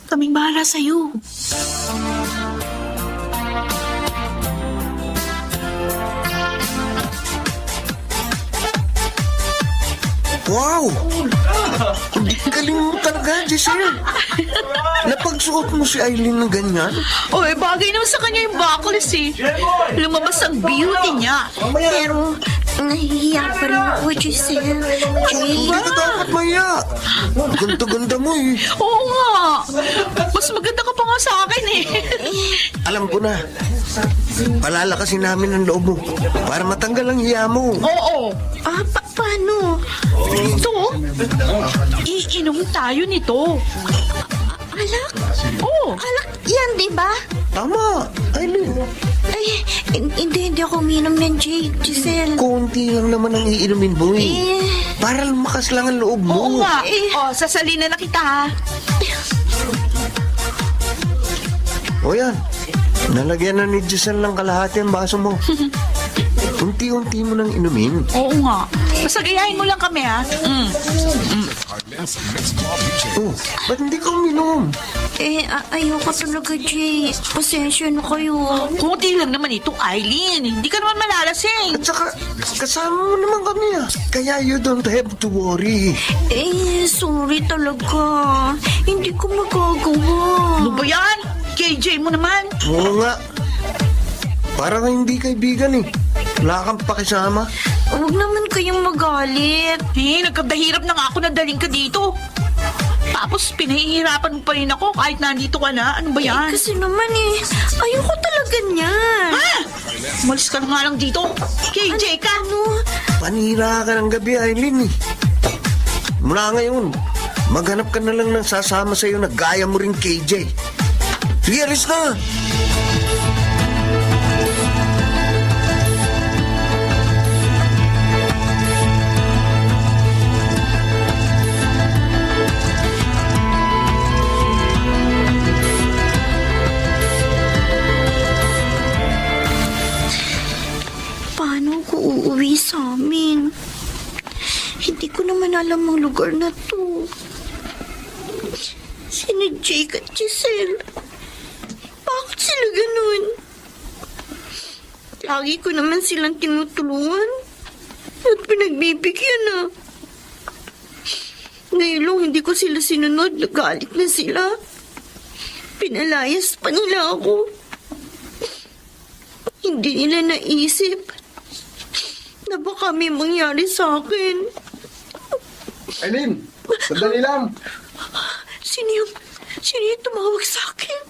Kaming bahala sa'yo. Wow! Galing mo talaga, Giselle. Napagsuot mo si Aileen ng ganyan? Oy, bagay naman sa kanya yung buckles eh. Lumabas ang beauty niya. Pero, nahiya pa rin ako, Giselle. Hindi ka dapat maya. Ganda-ganda mo eh. Oo nga. Mas maganda ka pa nga sa akin eh. Alam ko na. Palalakasin namin ang loob mo para matanggal ang hiya mo. Oo. Paano? Ito, iinom tayo nito. Alak? Oo. Alak yan, di ba? Tama, Aileen. Ay, hindi ako uminom ng Giselle. Konti lang naman ang iinumin mo eh. Para lumakas lang ang loob Oo mo. nga. Sasalina na kita ha. O yan, nalagyan na ni Giselle ng kalahati ang baso mo. Unti-unti mo nang inumin. Oo nga. Basta gayahin mo lang kami ha. Oh, ba't hindi ka uminom? Ayoko talaga, Jay. Pasensya na kayo. Kunti lang naman ito, Aileen. Hindi ka naman malalasing. At saka, kasama mo naman kami ah. Kaya you don't have to worry. Sorry talaga. Hindi ko magagawa. Ano ba yan? KJ mo naman. Oo nga. Parang hindi kaibigan eh. Wala kang pakisama. Huwag naman kayong magalit. Nagkadahirap na nga ako na daling ka dito. Tapos pinahihirapan mo pa rin ako kahit nandito ka na. Ano ba yan? Kasi naman ayoko talaga niyan. Umalis ka na nga lang dito. KJ ka. Panira ka ng gabi, Aileen eh. Mula ngayon, maghanap ka na lang ng sasama sa'yo na gaya mo rin KJ. Sige, alis na. Paano ko uuwi sa amin? Hindi ko naman alam ang lugar na to. Sino Jake at Giselle? Bakit sila ganun? Lagi ko naman silang tinutulungan at pinagbibigyan na. Ngayon lang hindi ko sila sinunod, nagalit na sila. Pinalayas pa nila ako. Hindi nila naisip na baka may mangyari sa akin. Aileen, sandali lang. Sino yung tumawag sa akin?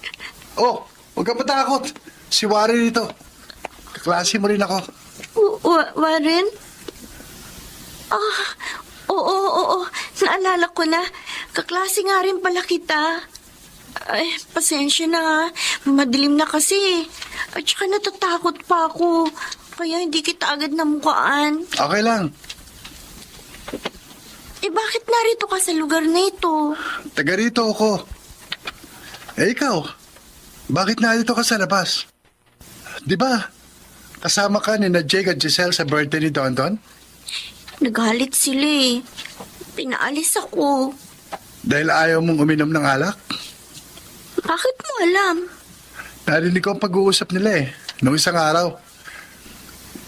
Oh, huwag ka matakot. Si Warren ito. Kaklase mo rin ako. Warren? Oo. Naalala ko na. Kaklase nga rin pala kita. Ay, pasensya na ha. Madilim na kasi. At saka natatakot pa ako. Kaya hindi kita agad namukaan. Okay lang. Bakit narito ka sa lugar na ito? Taga rito ako. Ikaw, bakit narito ka sa labas? Di ba, kasama ka ni na Jake at Giselle sa birthday ni Don? Nagalit sila eh. Pinaalis ako. Dahil ayaw mong uminom ng alak? Bakit mo alam? Narinig ko ang pag-uusap nila eh, noong isang araw.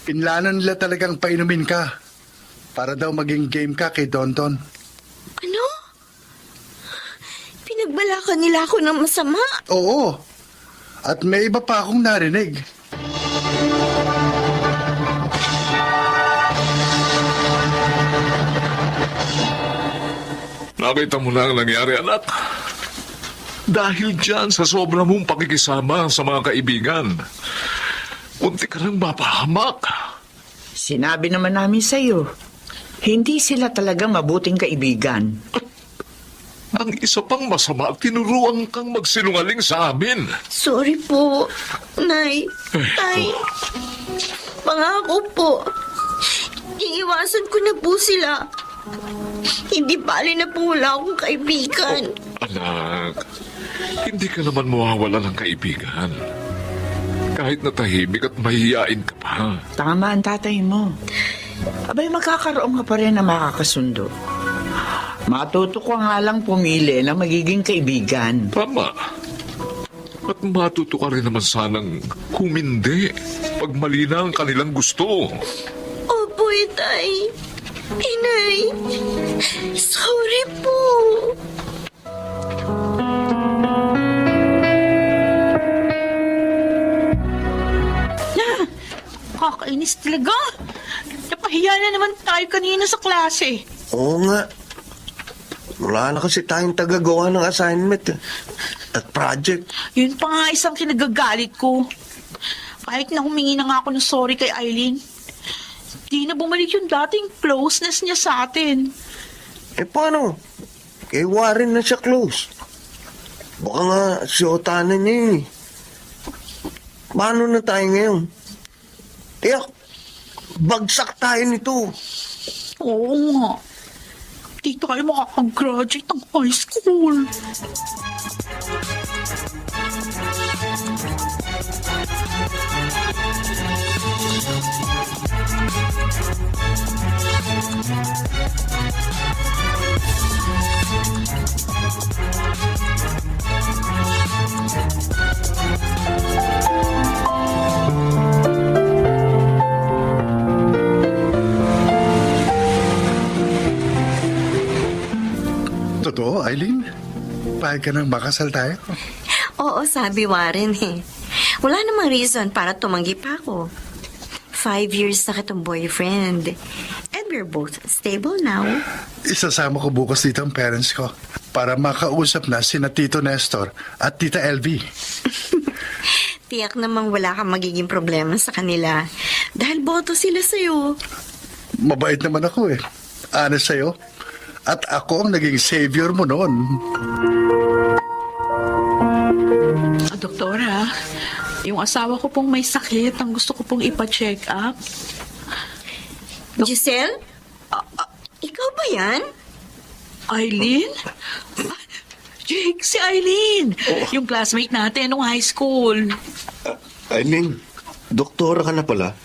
Pinlano nila talagang painumin ka para daw maging game ka kay Don. Ano? Pinagbalakan nila ako ng masama? Oo. At may iba pa akong narinig. Nakita mo na ang nangyari, anak. Dahil dyan sa sobra mong pakikisama sa mga kaibigan, unti ka nang mapahamak. Sinabi naman namin sa'yo, hindi sila talaga mabuting kaibigan. Ang isa pang masama, tinuruan kang magsinungaling sa amin. Sorry po, Nay. Tay. Pangako po. Iiwasan ko na po sila. Hindi bali na po wala akong kaibigan. Anak, hindi ka naman mawawala ng kaibigan. Kahit na tahimik at mahihiyain ka pa. Tama ang tatay mo. Abay, magkakaroon ka pa rin na makakasundo. Matuto ko nga lang pumili na magiging kaibigan. Tama. At matuto ka rin naman sanang humindi pag mali na ang kanilang gusto. Opo, Itay. Inay, sorry po. Kakainis talaga. Napahiya na naman tayo kanina sa klase. Oo nga. Wala na kasi tayong tagagawa ng assignment at project. Yun pa nga isang kinagagalit ko. Kahit na humingi na nga ako ng sorry kay Eileen, di na bumalik yung dating closeness niya sa atin. Eh paano? Kay Warren na siya close. Baka nga siyota na niya yun eh. Paano na tayo ngayon? Tiyak, bagsak tayo nito. Oo nga. Di tayo makakagraduate ng high school. Totoo, Eileen? Pahig ka nang makasal tayo? Oo, sabi Warren eh. Wala namang reason para tumanggi pa ako. 5 years na kitang boyfriend. And we're both stable now. Isasama ko bukas dito ang parents ko para makausap na sina Tito Nestor at Tita LV. Tiyak namang wala kang magiging problema sa kanila. Dahil boto sila sa'yo. Mabait naman ako eh. Honest sa'yo. At ako ang naging savior mo noon. Doktora, yung asawa ko pong may sakit. Ang gusto ko pong ipa-check up. Giselle? Ikaw ba yan? Eileen? Jake, si Eileen. Yung classmate natin nung high school. Eileen, doktora ka na pala.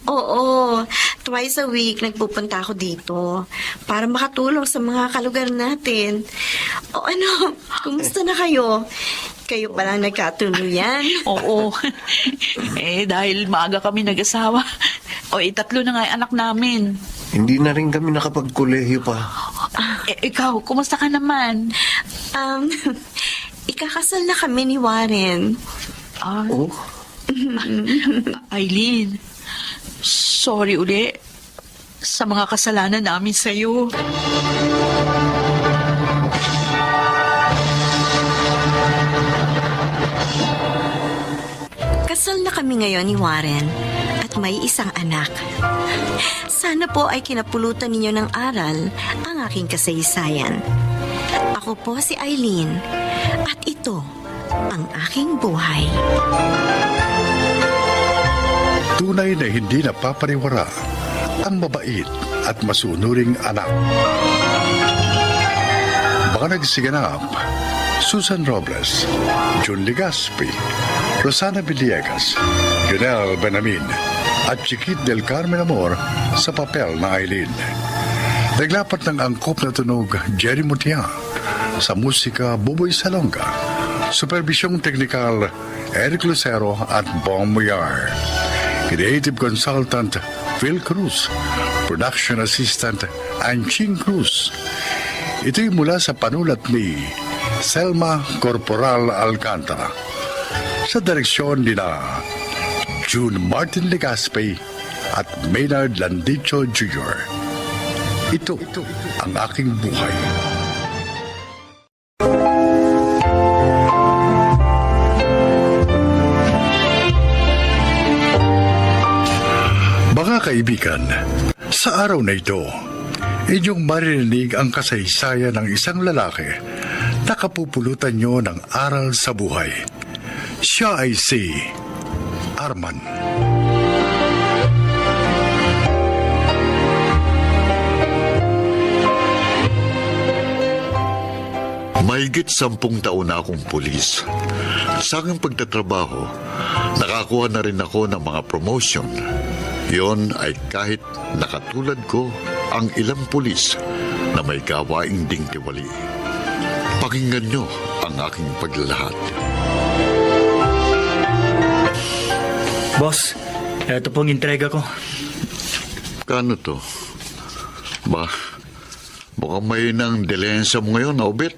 Oo. Twice a week nagpupunta ako dito para makatulong sa mga kalugar natin. O ano, kumusta na kayo? Kayo palang nagkatuluyan. Oo. Dahil maaga kami nag-asawa. Tatlo na nga yung anak namin. Hindi na rin kami nakapagkolehiyo pa. Ikaw, kumusta ka naman? Ikakasal na kami ni Warren. Oh? Eileen, sorry uli sa mga kasalanan namin sa'yo. Kasal na kami ngayon ni Warren at may isang anak. Sana po ay kinapulutan ninyo ng aral ang aking kasaysayan. Ako po si Eileen at ito ang aking buhay. Tunay na hindi napapariwara ang mabait at masunuring anak. Baka nagsiganap, Susan Robles, Jun Legaspi, Rosana Villegas, Junel Benamin, at Chiquit del Carmen Amor sa papel na Eileen. Naglapat ng angkop na tunog Jerry Mutia, sa musika Buboy Salonga, supervisyong teknikal Eric Lucero at Bong Muyar, creative consultant Phil Cruz, production assistant Anching Cruz. Ito'y mula sa panulat ni Selma Corporal Alcantara, sa direksyon nila June Martin Legaspi at Maynard Landicho Jr. Ito ang aking buhay. Mga kaibigan, sa araw na ito, inyong maririnig ang kasaysayan ng isang lalaki na kapupulutan nyo ng aral sa buhay. Siya ay si Arman. Mahigit 10 taon na akong pulis. Sa aking pagtatrabaho, nakakuha na rin ako ng mga promotion. Yon ay kahit nakatulad ko ang ilang pulis na may gawaing ding tiwali. Pakinggan nyo ang aking paglalahad. Boss, eto pong entrega ko. Kano to? Ba, mukhang may nang dilensya mo ngayon, Obet.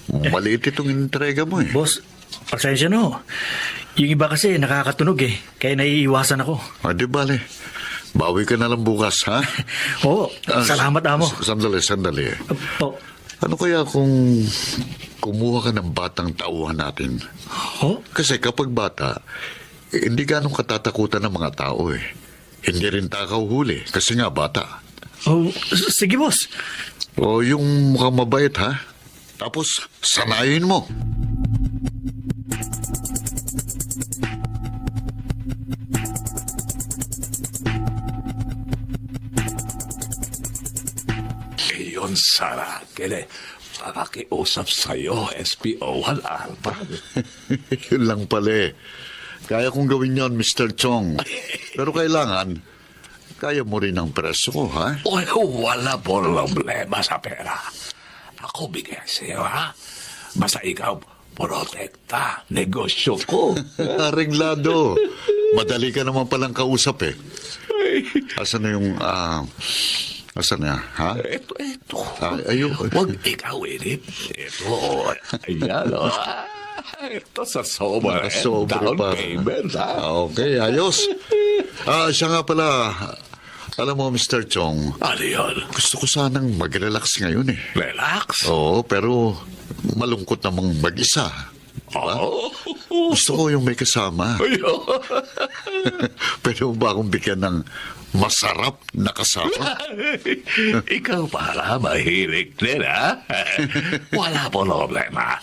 Maliit itong entrega mo eh. Boss, pasensya no. Yung iba kasi nakakatunog eh, kaya naiiwasan ako. Di bale. Bawi ka na lang bukas, ha? Oo, salamat amo. Sandali. Po. Ano kaya kung kumuha ka ng batang tauhan natin? Oh? Kasi kapag bata, hindi ganong katatakutan ng mga tao eh. Hindi rin takaw huli kasi nga bata. Oh, sige boss. O yung mukhang mabait, ha? Tapos, sanayin mo. Iyon, Sara. Kaya pakiusap sa'yo, SPO1 Alpha. Yun lang pala eh. Kaya kong gawin yon, Mr. Chong. Pero kailangan, kaya mo rin ang preso ko, ha? Wala problema sa pera. Ako bigyan sa'yo, ha? Basta ikaw, protekta, negosyo ko. Arenglado. Madali ka naman palang kausap eh. Asan na yung, asan na, ha? Ito. Ayun. Huwag ikaw, Edip. Ito, ayan, o. Ito sa sober. Sobre Down pa. payment, ha? Okay, ayos. Siya nga pala, alam mo, Mr. Chong, Ano yun? gusto ko sanang mag-relax ngayon eh. Relax. Oo, pero malungkot namang mag-isa. Oh. Gusto ko yung may kasama. Pwede mo ba akong bigyan ng masarap na kasama? Ikaw para mahilig din, ha? Wala po problema.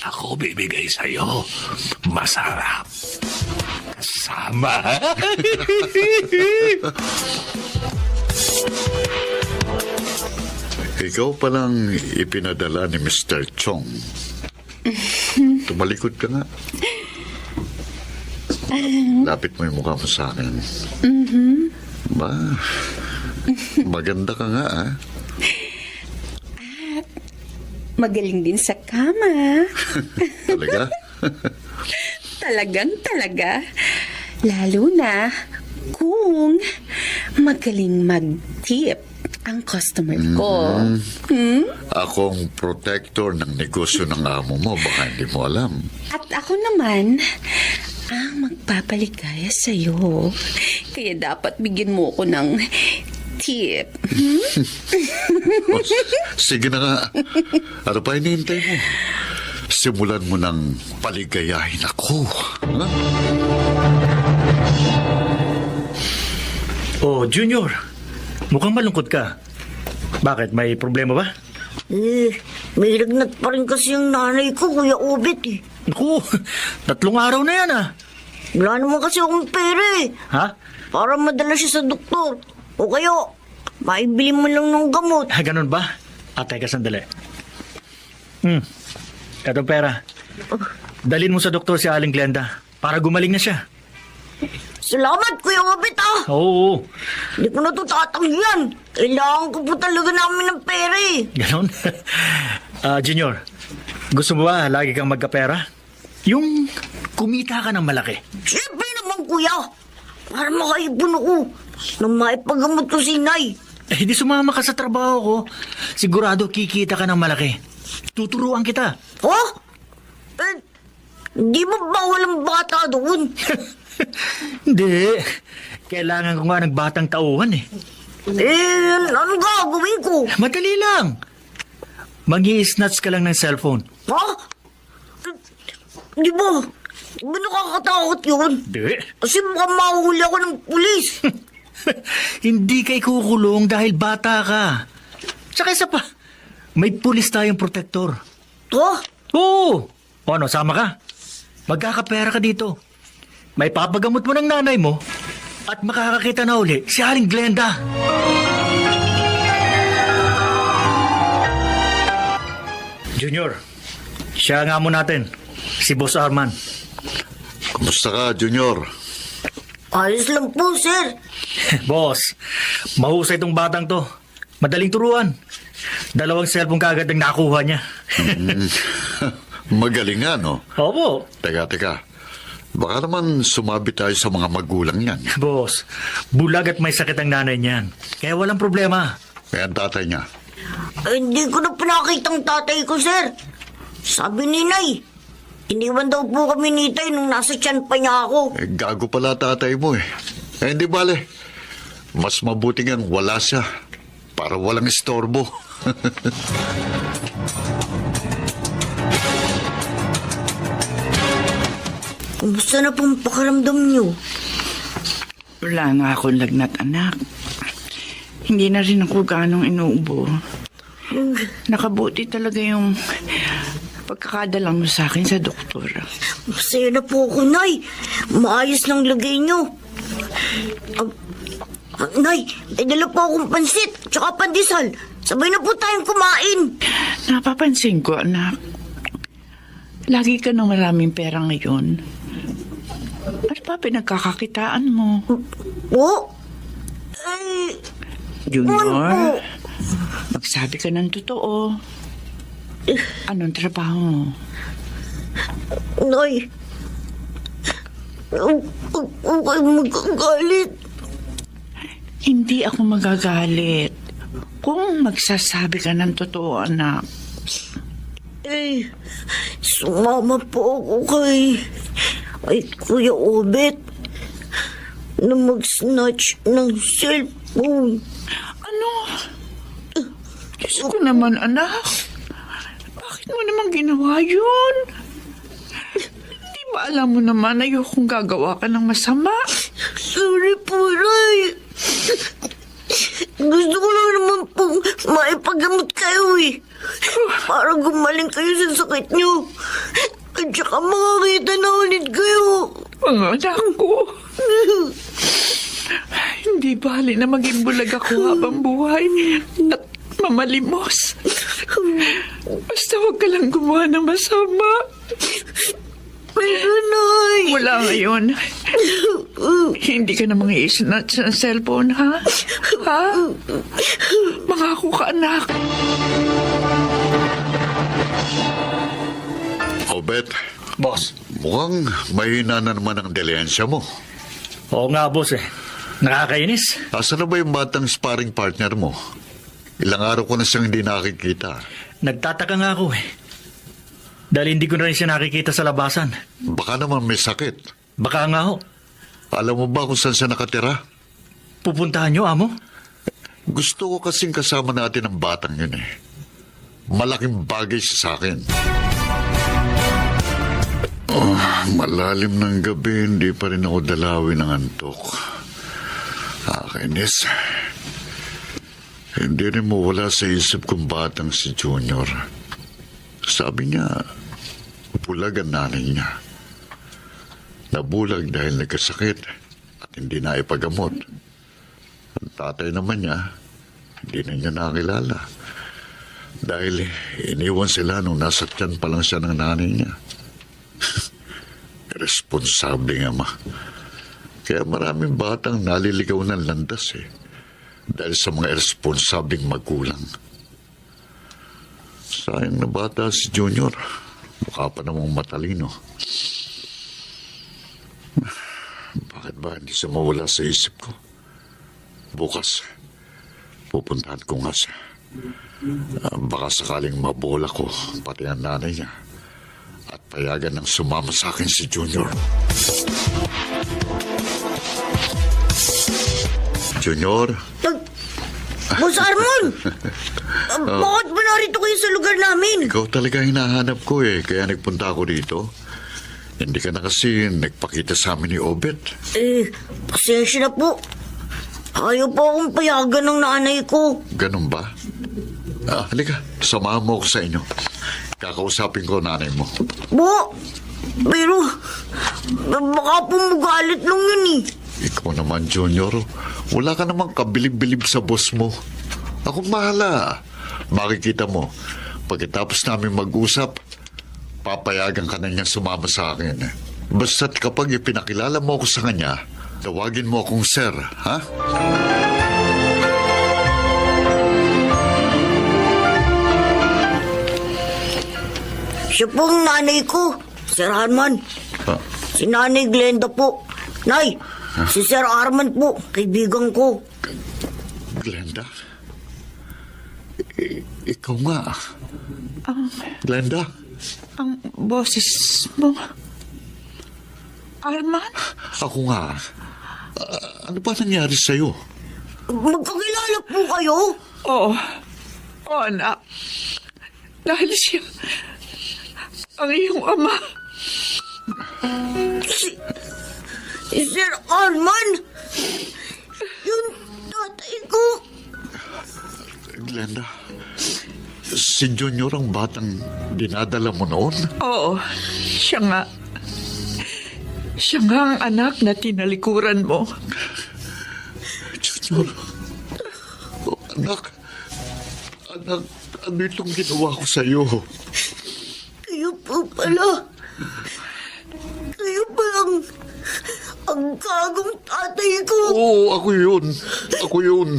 Ako bibigay sa'yo. Masarap. Kasama. Ikaw palang ipinadala ni Mr. Chong. Tumalikod ka nga. Lapit mo yung mukha mo sa akin. Ba, maganda ka nga, ah. Magaling din sa kama. Talaga? Talaga. Lalo na kung magaling mag-tip ang customer ko. Akong protector ng negosyo ng amo mo, baka hindi mo alam. At ako naman ang magpapaligaya sa'yo. Kaya dapat bigyan mo ko ng tip. O, sige na nga. Ano pa hinihintay mo? Simulan mo ng paligayahin ako. Ha? Oh, Junior. Mukhang malungkot ka. Bakit? May problema ba? May lagnat pa rin kasi yung nanay ko, Kuya Obet eh. Naku, 3 araw na yan ah. Wala naman kasi akong pera eh. Ha? Para madala siya sa doktor. O kayo, maibili mo lang ng gamot. Ganun ba? Teka sandali. Eto pera. Dalhin mo sa doktor si Aling Glenda para gumaling na siya. Salamat, Kuya Obet ah. Oo. Hindi ko na ito tatanggihan. Kailangan ko po talaga namin ng pera eh. Ganon. Junior, gusto mo ba lagi kang magkapera? Yung kumita ka ng malaki. Siyempre naman, Kuya. Para makaipon ako na maipagamot ko si Nay. Hindi sumama ka sa trabaho ko. Sigurado kikita ka ng malaki. Tuturuan kita. Oh? Di ba bawal ang bata doon? Hindi. Kailangan ko nga ng batang tauhan eh. Ano gagawin ko? Madali lang. Mangi-snatch ka lang ng cellphone. Ha? Di ba? Di ba nakakatakot yun? Hindi. Kasi mukhang mahuhuli ako ng pulis. Hindi ka ikukulong dahil bata ka. Tsaka isa pa, may pulis tayong protector. Ha? Oo. O ano, sama ka? Magkakapera ka dito. May papagamot mo ng nanay mo at makakakita na uli si Aling Glenda. Junior, siya nga mo natin, si Boss Arman. Kumusta ka, Junior? Ayos lang po, sir. Boss, mahusay itong batang to. Madaling turuan. 2 cellphone kagad ang nakuha niya. Magaling nga, no? Opo. Teka. Baka naman sumabi tayo sa mga magulang niyan. Boss, bulag at may sakit ang nanay niyan. Kaya walang problema. Kaya ang tatay niya. Hindi ko na pinakita ang tatay ko, sir. Sabi ni Nay, iniwan daw po kami ni Tay nung nasa tiyan pa niya ako. Gago pala tatay mo eh. Hindi bale. Mas mabuti nga wala siya. Para walang istorbo. Kumusta na pong pakiramdam niyo? Wala nga akong lagnat, anak. Hindi na rin ako ganong inuubo. Nakabuti talaga yung pagkakadala mo sa akin sa doktor. Masaya na po ako, Nay. Maayos ng lagay niyo. Nay, may dala po akong pansit tsaka pandesal. Sabay na po tayong kumain. Napapansin ko, anak. Lagi ka ng maraming pera ngayon. Ano pa pinagkakakitaan mo? Po? Ay, Junior, magsabi ka ng totoo. Anong trabaho mo? Nay. Huwag kayo magkagalit. Hindi ako magagalit. Kung magsasabi ka ng totoo, anak. Eh, sumama po ako kay Kuya Obet na mag-snatch ng cellphone. Ano? Diyos ko naman, anak. Bakit mo naman ginawa yun? Di ba alam mo naman ayokong gagawa ka ng masama? Sorry po, Ray. Gusto ko lang naman pong maipagamot kayo eh. Para gumaling kayo sa sakit niyo. At saka makakita na ulit kayo. Mga anak ko. Hindi bali na maging bulag ako habang buhay at mamalimos. Basta huwag ka lang gumawa ng masama. Pero, Nay. Wala ngayon. Hindi ka na mag-i-snatch ng cellphone, ha? Ha? Mangako ka, anak. Obet, Boss. mukhang mahina na naman ang dilensya mo. Oo nga, boss eh. Nakakainis. Asan na ba yung batang sparring partner mo? Ilang araw ko na siyang hindi nakikita. Nagtataka nga ako eh. Dahil hindi ko na rin siya nakikita sa labasan. Baka naman may sakit. Baka nga ho. Alam mo ba kung saan siya nakatira? Pupuntahan niyo, amo? Gusto ko kasing kasama natin ang batang yun eh. Malaking bagay siya sa akin. Malalim ng gabi, hindi pa rin ako dalawin ng antok. Nakakainis. Hindi rin mawala sa isip kong batang si Junior. Sabi niya, bulag ang nanay niya. Nabulag dahil nagkasakit at hindi na ipagamot. Ang tatay naman niya, hindi na niya nakilala. Dahil iniwan sila nung nasa tiyan pa lang siya ng nanay niya. Responsable nga ma. Kaya maraming batang naliligaw ng landas eh. Dahil sa mga irresponsableng magulang. Sayang na bata si Junior. Mukha pa namang matalino. Bakit ba hindi siya mawala sa isip ko? Bukas, pupuntahan ko nga siya. Baka sakaling mabola ko, pati ang nanay niya. At payagan ng sumama sa akin si Junior. Junior? Boss Armon! Bakit ba narito kayo sa lugar namin? Ikaw talaga hinahanap ko eh, kaya nagpunta ako dito. Hindi ka na kasi nagpakita sa amin ni Obet. Eh, pasensya na po. Ayaw po akong payagan ng nanay ko. Ganun ba? Halika, samahan mo ako sa inyo. Kakausapin ko nanay mo. Bo, pero baka po magalit lang yun eh. Ikaw naman, Junior. Wala ka namang kabilib-bilib sa boss mo. Ako mahala. Makikita mo, pagkatapos namin mag-usap, papayagan ka na niya sumama sa akin. Basta't kapag ipinakilala mo ako sa kanya, tawagin mo akong sir, ha? Siya po ang nanay ko, Sir Arman. Ha? Si Nanay Glenda po. Nay, si Sir Arman po, kaibigan ko. Glenda? Ikaw nga. Glenda? Ang boses mo. Arman? Ako nga. Ano ba nangyari sa'yo? Magkakilala po kayo? Oo. Oo, anak. Dahil siya ang iyong ama. Si Sir Arman? Yung tatay ko. Glenda, si Junior ang batang dinadala mo noon? Oo, siya nga. Siya nga ang anak na tinalikuran mo. Junior, oh, anak, ano itong ginawa ko sa'yo? Kayo po pala. Kayo pa ang gagong tatay ko. Oo, ako yun. Ako yun.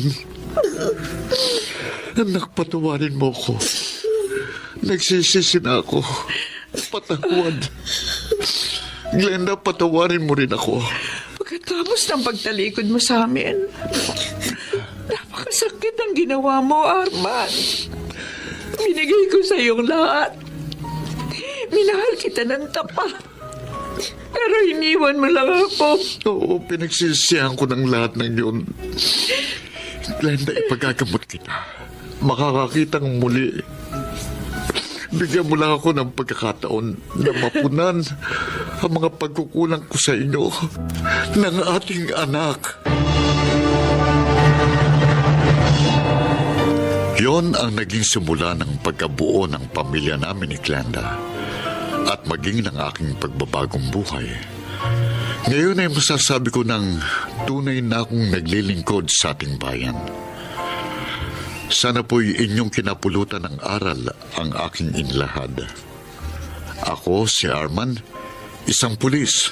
Anak, patawarin mo ko. Nagsisisi na ako. Patawad. Glenda, patawarin mo rin ako. Pagkatapos ng pagtalikod mo sa amin, napakasakit ang ginawa mo, Arman. Binigay ko sa iyong lahat. Minahal kita ng tapat. Pero iniwan mo lang ako. Oo, pinagsisihan ko ng lahat ng yun. Glenda, ipagagamot kita. Makakakitang muli. Bigyan mo lang ako ng pagkakataon na mapunan ang mga pagkukulang ko sa inyo ng ating anak. Yon ang naging simula ng pagkabuo ng pamilya namin ni Glenda at maging ng aking pagbabagong buhay. Ngayon ay masasabi ko ng tunay na akong naglilingkod sa ating bayan. Sana po'y inyong kinapulutan ng aral ang aking inlahad. Ako si Arman, isang pulis,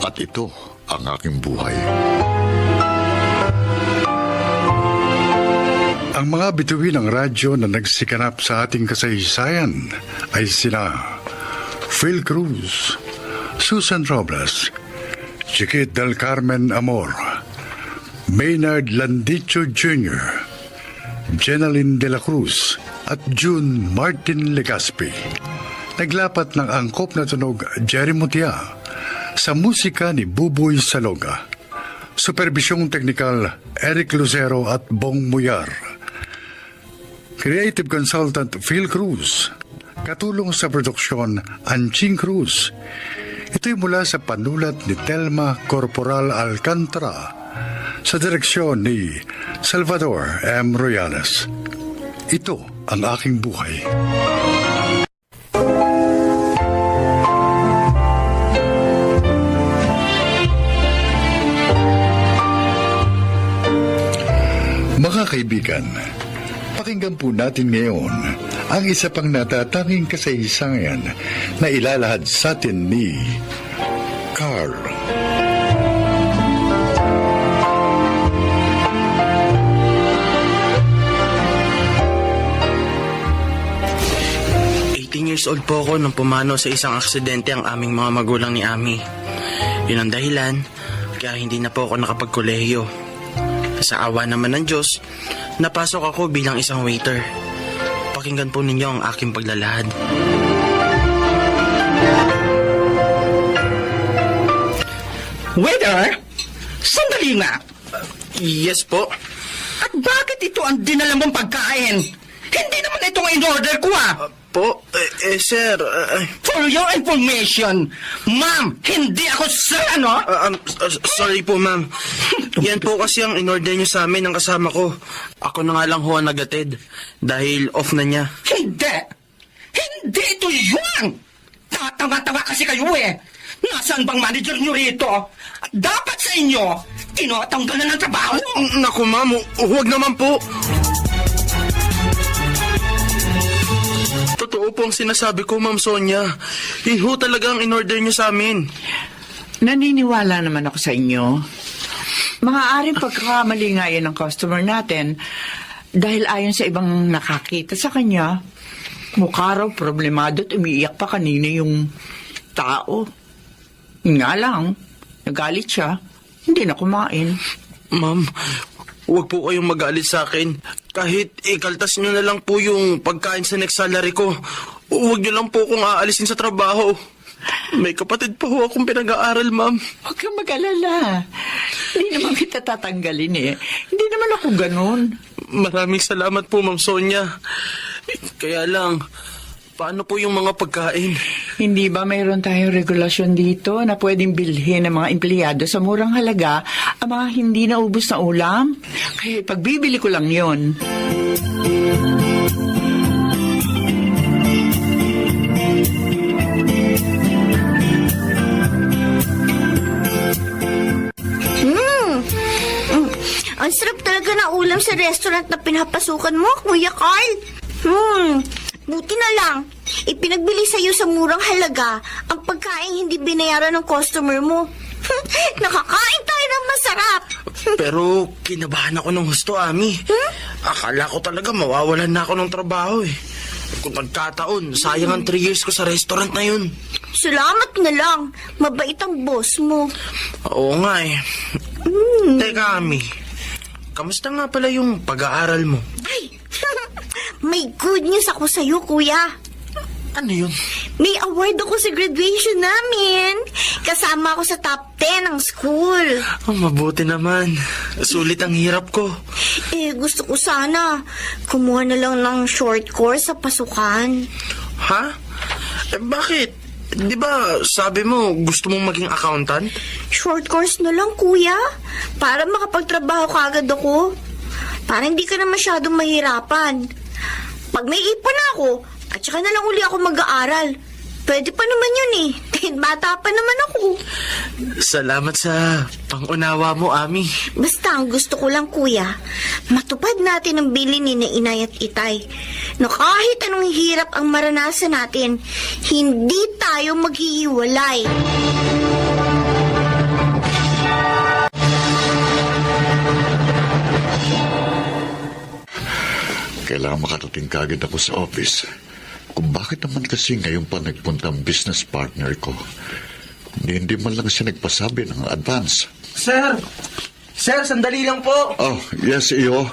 at ito ang aking buhay. Ang mga bituin ng radyo na nagsikanap sa ating kasaysayan ay sina Phil Cruz, Susan Robles, Chiquit del Carmen Amor, Maynard Landicho Jr., Jenaline de la Cruz at June Martin Legaspi. Naglapat ng angkop na tunog Jerry Mutia sa musika ni Buboy Saloga. Superbisyong teknikal Eric Lucero at Bong Muyar. Creative Consultant Phil Cruz. Katulong sa produksyon Anching Cruz. Ito'y mula sa panulat ni Telma Corporal Alcantara sa direksyon ni Salvador M. Royales. Ito ang aking buhay. Mga kaibigan, pakinggan po natin ngayon ang isa pang natatanging kasaysayan na ilalahad sa atin ni Carl. Years old po ako nung pumanaw sa isang aksidente ang aming mga magulang ni Ami. Yun ang dahilan kaya hindi na po ako nakapagkolehiyo. Sa awa naman ng Diyos, napasok ako bilang isang waiter. Pakinggan po ninyo ang aking paglalahad. Waiter! Sandali nga! Yes po. At bakit ito ang dinala mong pagkain? Hindi naman itong in-order ko Po, sir... For your information, ma'am, hindi ako sir, ano? sorry po, ma'am. Yan po kasi ang in-order niyo sa amin ng kasama ko. Ako na nga lang ho ang nagatid dahil off na niya. Hindi! Hindi ito yun! Tatanga-tanga kasi kayo Nasaan bang manager niyo rito? At dapat sa inyo, tinatanggal na ng trabaho. Naku, ma'am, huwag naman po. po ang sinasabi ko, Ma'am Sonia. Yun ho talaga ang in-order niyo sa amin. Naniniwala naman ako sa inyo. Maaaring pagkakamali nga yan ng customer natin dahil ayon sa ibang nakakita sa kanya, mukha raw problemado at umiiyak pa kanina yung tao. Nga lang, nagalit siya, hindi na kumain. Ma'am, huwag po kayong magalit sa akin. Kahit ikaltas nyo na lang po yung pagkain sa next salary ko, huwag nyo lang po kung aalisin sa trabaho. May kapatid pa ho akong pinag-aaral, ma'am. Huwag kang mag-alala. Hindi naman kita tatanggalin eh. Hindi naman ako ganun. Maraming salamat po, Ma'am Sonia. Kaya lang, paano po yung mga pagkain? Hindi ba mayroon tayong regulasyon dito na pwedeng bilhin ng mga empleyado sa murang halaga ang mga hindi naubos na ulam? Kaya pagbibili ko lang yon. Ang sarap talaga na ulam sa restaurant na pinapasukan mo, Kuya Carl. Buti na lang. Ipinagbili sa'yo sa murang halaga ang pagkain hindi binayaran ng customer mo. Nakakain tayo ng masarap. Pero kinabahan ako ng husto, Ami. Akala ko talaga mawawalan na ako ng trabaho eh. Kung nagkataon, sayang ang 3 years ko sa restaurant na yun. Salamat na lang. Mabait ang boss mo. Oo nga eh. Teka, Ami. Kamusta nga pala yung pag-aaral mo? Ay, may good news ako sa'yo, Kuya. Ano yun? May award ako sa graduation namin. Kasama ako sa top 10 ng school. Oh, mabuti naman. Sulit ang hirap ko. Gusto ko sana kumuha na lang ng short course sa pasukan. Ha? Bakit? Di ba sabi mo gusto mong maging accountant? Short course na lang, Kuya. Para makapagtrabaho kagad ako. Para hindi ka na masyadong mahirapan. Pag may ipon ako, at saka na lang uli ako mag-aaral. Pwede pa naman yun eh. Kahit bata pa naman ako. Salamat sa pangunawa mo, Ami. Basta ang gusto ko lang, Kuya, matupad natin ang bilin ni na Inay at Itay. Na kahit anong hirap ang maranasan natin, hindi tayo maghihiwalay. Kailangan makarating kagad ako sa office. Kung bakit naman kasi ngayon pa nagpunta ang business partner ko. Hindi man lang siya nagpasabi ng advance. Sir! Sir, sandali lang po. Oh, yes, iyo.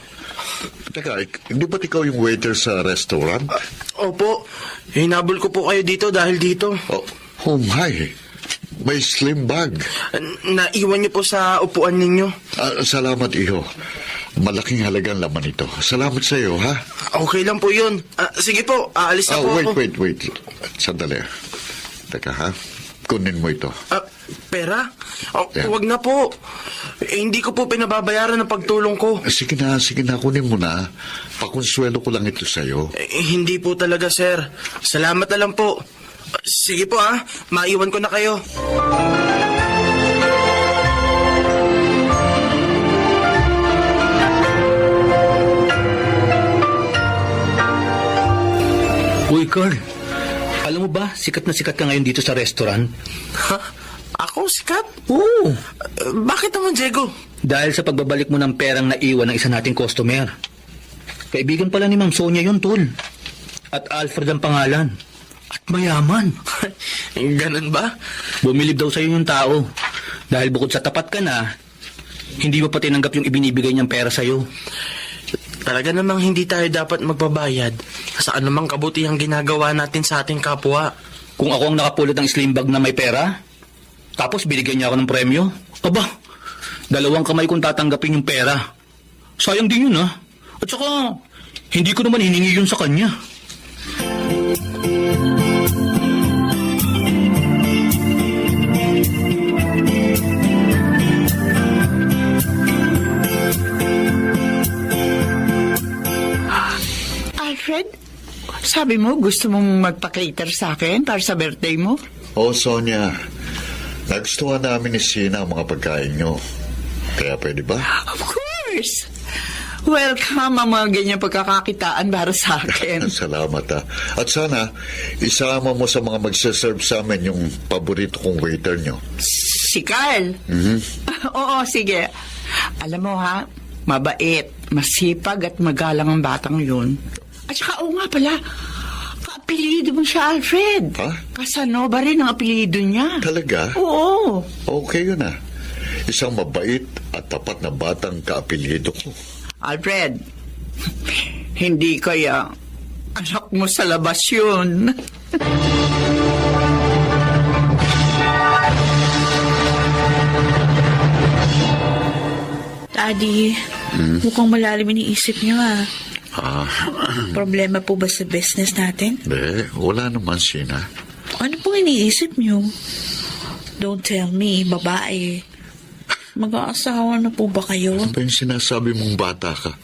Teka, hindi ba't ikaw yung waiter sa restaurant? Opo. Hinabol ko po kayo dito dahil dito. Oh my. May slim bag. Naiwan niyo po sa upuan ninyo. Salamat, iyo. Malaking halagang laman ito. Salamat sa iyo, ha? Okay lang po yun. Sige po, aalis na po ako. Wait. Sandali. Teka, ha? Kunin mo ito. Pera? Yeah. Huwag na po. Hindi ko po pinababayaran ng pagtulong ko. Sige na, kunin mo na. Pakonsuelo ko lang ito sa'yo. Hindi po talaga, sir. Salamat na lang po. Sige po, maiwan ko na kayo. Uy, Carl. Alam mo ba, sikat na sikat ka ngayon dito sa restaurant? Ha? Ako, sikat? Oo. Bakit naman, Diego? Dahil sa pagbabalik mo ng perang naiwan ng isa nating customer. Kaibigan pala ni Ma'am Sonia yun, tol. At Alfred ang pangalan. At mayaman. Ganun ba? Bumilib daw sa'yo yung tao. Dahil bukod sa tapat ka na, hindi mo pa tinanggap yung ibinibigay niyang pera sa'yo. Talaga namang hindi tayo dapat magbabayad sa anumang kabutihang ginagawa natin sa ating kapwa. Kung ako ang nakapulot ng slim bag na may pera, tapos binigyan niya ako ng premyo, aba, 2 kamay kong tatanggapin yung pera. Sayang din yun, At saka, hindi ko naman hiningi yun sa kanya. Alfred, sabi mo gusto mong magpa-cater sa akin para sa birthday mo? Oh, Sonia. Nagustuhan namin ni Sina ang mga pagkain nyo. Kaya pwede ba? Of course! Welcome ang mga ganyan pagkakakitaan para sa akin. Salamat ha. At sana, isama mo sa mga magsaserve sa amin yung paborito kong waiter nyo. Si Carl? Oo, sige. Alam mo ha, mabait, masipag at magalang ang batang yun. At saka, oo nga pala, kaapelido mo siya, Alfred. Ha? Casanova rin ang apelido niya. Talaga? Oo. Okay yun ha. Isang mabait at tapat na batang kaapelyido ko. Alfred, hindi kaya anak mo sa labas yun. Daddy, mukhang malalim iniisip niyo ah. Problema po ba sa business natin? Hindi, wala naman, Sheena. Ano pong iniisip niyo? Don't tell me, babae. Mag-aasawa na po ba kayo? Ano ba yung sinasabi mong bata ka?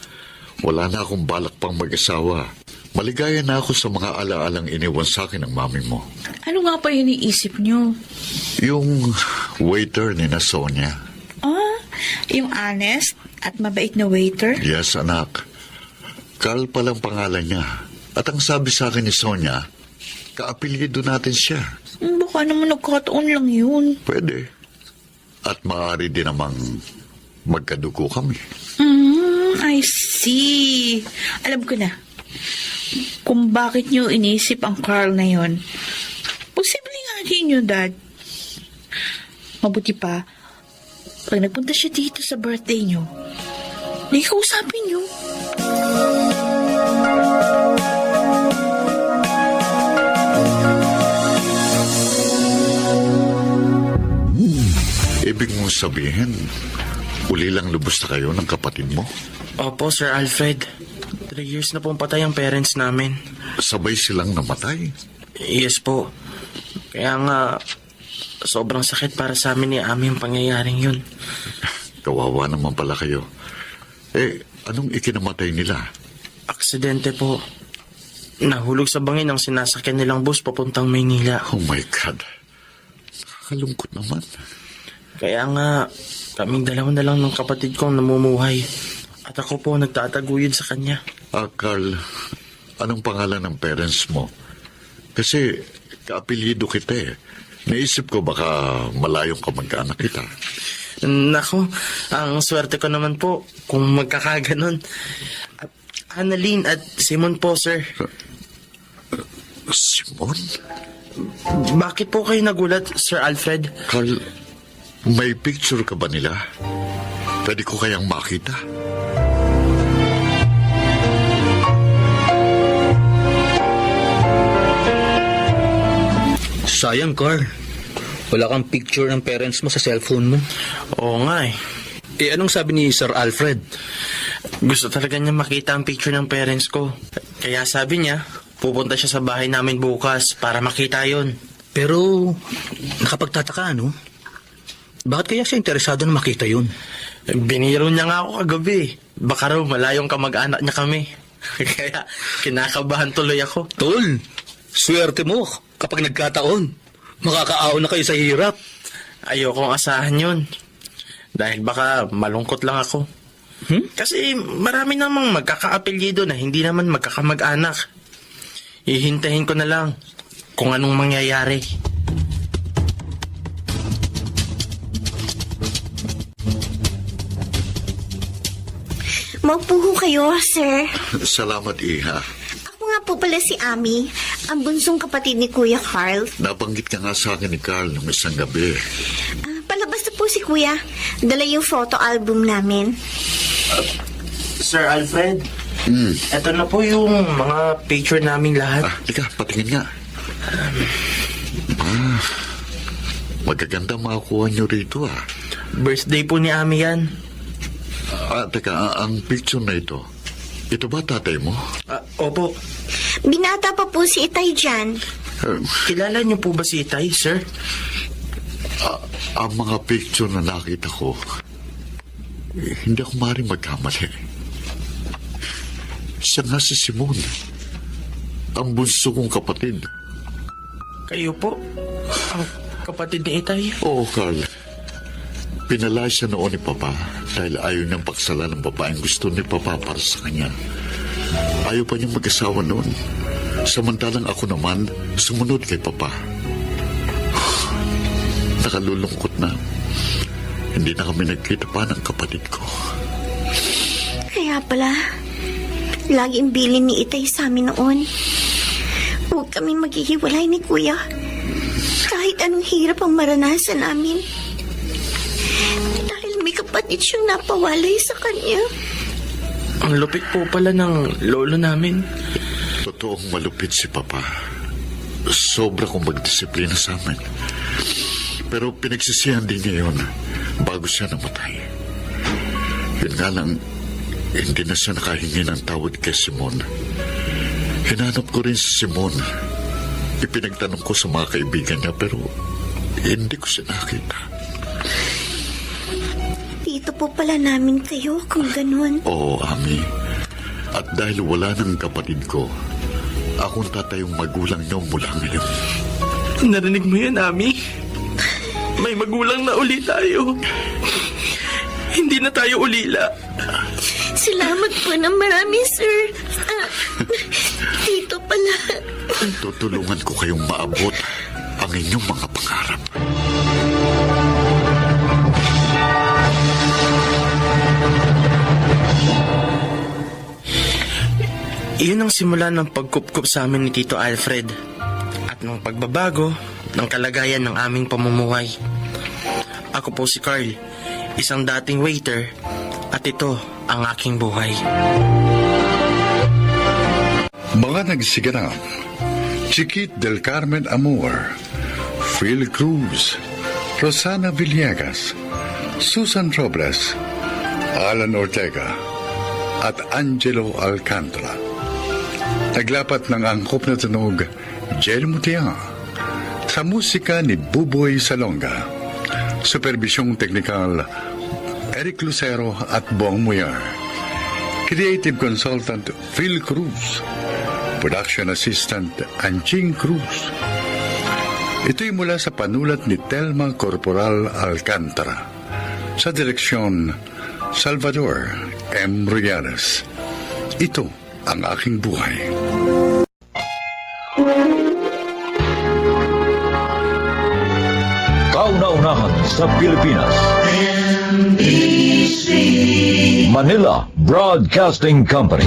Wala na akong balak pang mag-asawa. Maligaya na ako sa mga alaalang iniwan sa akin ng mami mo. Ano nga pa yung iniisip niyo? Yung waiter ni na Sonia. Ah, yung honest at mabait na waiter? Yes, anak. Carl palang pangalan niya. At ang sabi sa akin ni Sonia, kaapelyido natin siya. Baka naman nagkataon lang yun. Pwede. At maaari din namang magkadugo kami. I see. Alam ko na. Kung bakit niyo inisip ang Carl na yon. Posible nga din yun, Dad. Mabuti pa, pag nagpunta siya dito sa birthday niyo, nakausapin niyo. Ibig mong sabihin, uli lang lubos na kayo ng kapatid mo? Opo, Sir Alfred. 3 years na pong patay ang parents namin. Sabay silang namatay? Yes po. Kaya nga, sobrang sakit para sa amin ni Ami ang pangyayaring yun. Kawawa naman pala kayo. Anong ikinamatay nila? Aksidente po. Nahulog sa bangin ang sinasakyan nilang bus papuntang Maynila. Oh my God. Nakakalungkot naman. Kaya nga, kaming dalawa na lang ng kapatid kong namumuhay. At ako po nagtataguyod sa kanya. Carl, anong pangalan ng parents mo? Kasi kaapelyido kita eh. Naisip ko baka malayong kamag-anak kita. Nako, ang swerte ko naman po kung magkakaganon. Annalyn at Simon po, sir. Simon? Bakit po kayo nagulat, Sir Alfred? Carl, may picture ka ba nila? Pwede ko kayang makita? Sayang, Carl. Wala kang picture ng parents mo sa cellphone mo. Oo nga eh. Anong sabi ni Sir Alfred? Gusto talaga niya makita ang picture ng parents ko. Kaya sabi niya, pupunta siya sa bahay namin bukas para makita yon. Pero, nakapagtataka, no? Bakit kaya siya interesado na makita yun? Biniro niya nga ako kagabi. Baka raw malayong kamag-anak niya kami. Kaya kinakabahan tuloy ako. Tol, swerte mo kapag nagkataon. Makakaaon na kayo sa hirap. Ayokong asahan yun. Dahil baka malungkot lang ako. Kasi marami namang magkakaapelyido na hindi naman magkakamag-anak. Ihintayin ko na lang kung anong mangyayari. Maupo ho kayo, sir. Salamat, Iha. Ako nga po pala si Ami, ang bunsong kapatid ni Kuya Carl. Nabanggit ka nga sa akin ni Carl nung isang gabi. Palabas na po si Kuya. Dala yung photo album namin. Sir Alfred, eto na po yung mga picture naming lahat. Ika, patingin nga. Magaganda makakuha nyo rito Birthday po ni Ami yan. Teka, ang picture na ito ba tatay mo? Opo. Binata pa po si Itay dyan. Kilala niyo po ba si Itay, sir? Ang mga picture na nakita ko, hindi ako maaaring magkamali. Siya nga si Simon. Ang bunso kong kapatid. Kayo po? Ang kapatid ni Itay? Oo, Carl. Pinalaya siya noon ni Papa dahil ayaw niyang paksalan ng babaeng gusto ni Papa para sa kanya. Ayaw pa niyang mag-asawa noon. Samantalang ako naman, sumunod kay Papa. Nakalulungkot na. Hindi na kami nagkita pa ng kapatid ko. Kaya pala, laging bilin ni Itay sa amin noon. Huwag kami maghihiwalay ni Kuya. Kahit anong hirap ang maranasan namin. Dahil may kapatid siyang napawalay sa kanya. Ang lupit po pala ng lolo namin. Totoong malupit si Papa. Sobra kong magdisiplina sa amin. Pero pinagsisihan din niya yun bago siya namatay. Yun nga lang, hindi na siya nakahingi ng tawad kay Simon. Hinanap ko rin si Simon. Ipinagtanong ko sa mga kaibigan niya pero hindi ko siya nakita. Dito po pala namin kayo kung ganun. Oo, Ami. At dahil wala ng kapatid ko, akong tatayong magulang niyo mula ngayon. Narinig mo yan, Ami? May magulang na uli tayo. Hindi na tayo ulila. Salamat po ng marami, sir. Dito pala. Tutulungan ko kayong maabot ang inyong mga pangarap. Iyon ang simula ng pagkupkup sa amin ni Tito Alfred at ng pagbabago ng kalagayan ng aming pamumuhay. Ako po si Carl, isang dating waiter, at ito ang aking buhay. Mga nagsiganap, Chiquit del Carmen Amor, Phil Cruz, Rosana Villegas, Susan Robles, Alan Ortega, at Angelo Alcantara. Naglapat ng angkop na tunog, Jel Mutia, sa musika ni Buboy Salonga, supervisyong teknikal, Eric Lucero at Bong Muyar, creative consultant Phil Cruz, production assistant Anching Cruz. Ito'y mula sa panulat ni Telma Corporal Alcantara, sa direksyon Salvador M. Ruyanes. Ito ang aking buhay. Kauna-unahan sa Pilipinas. Manila Broadcasting Company.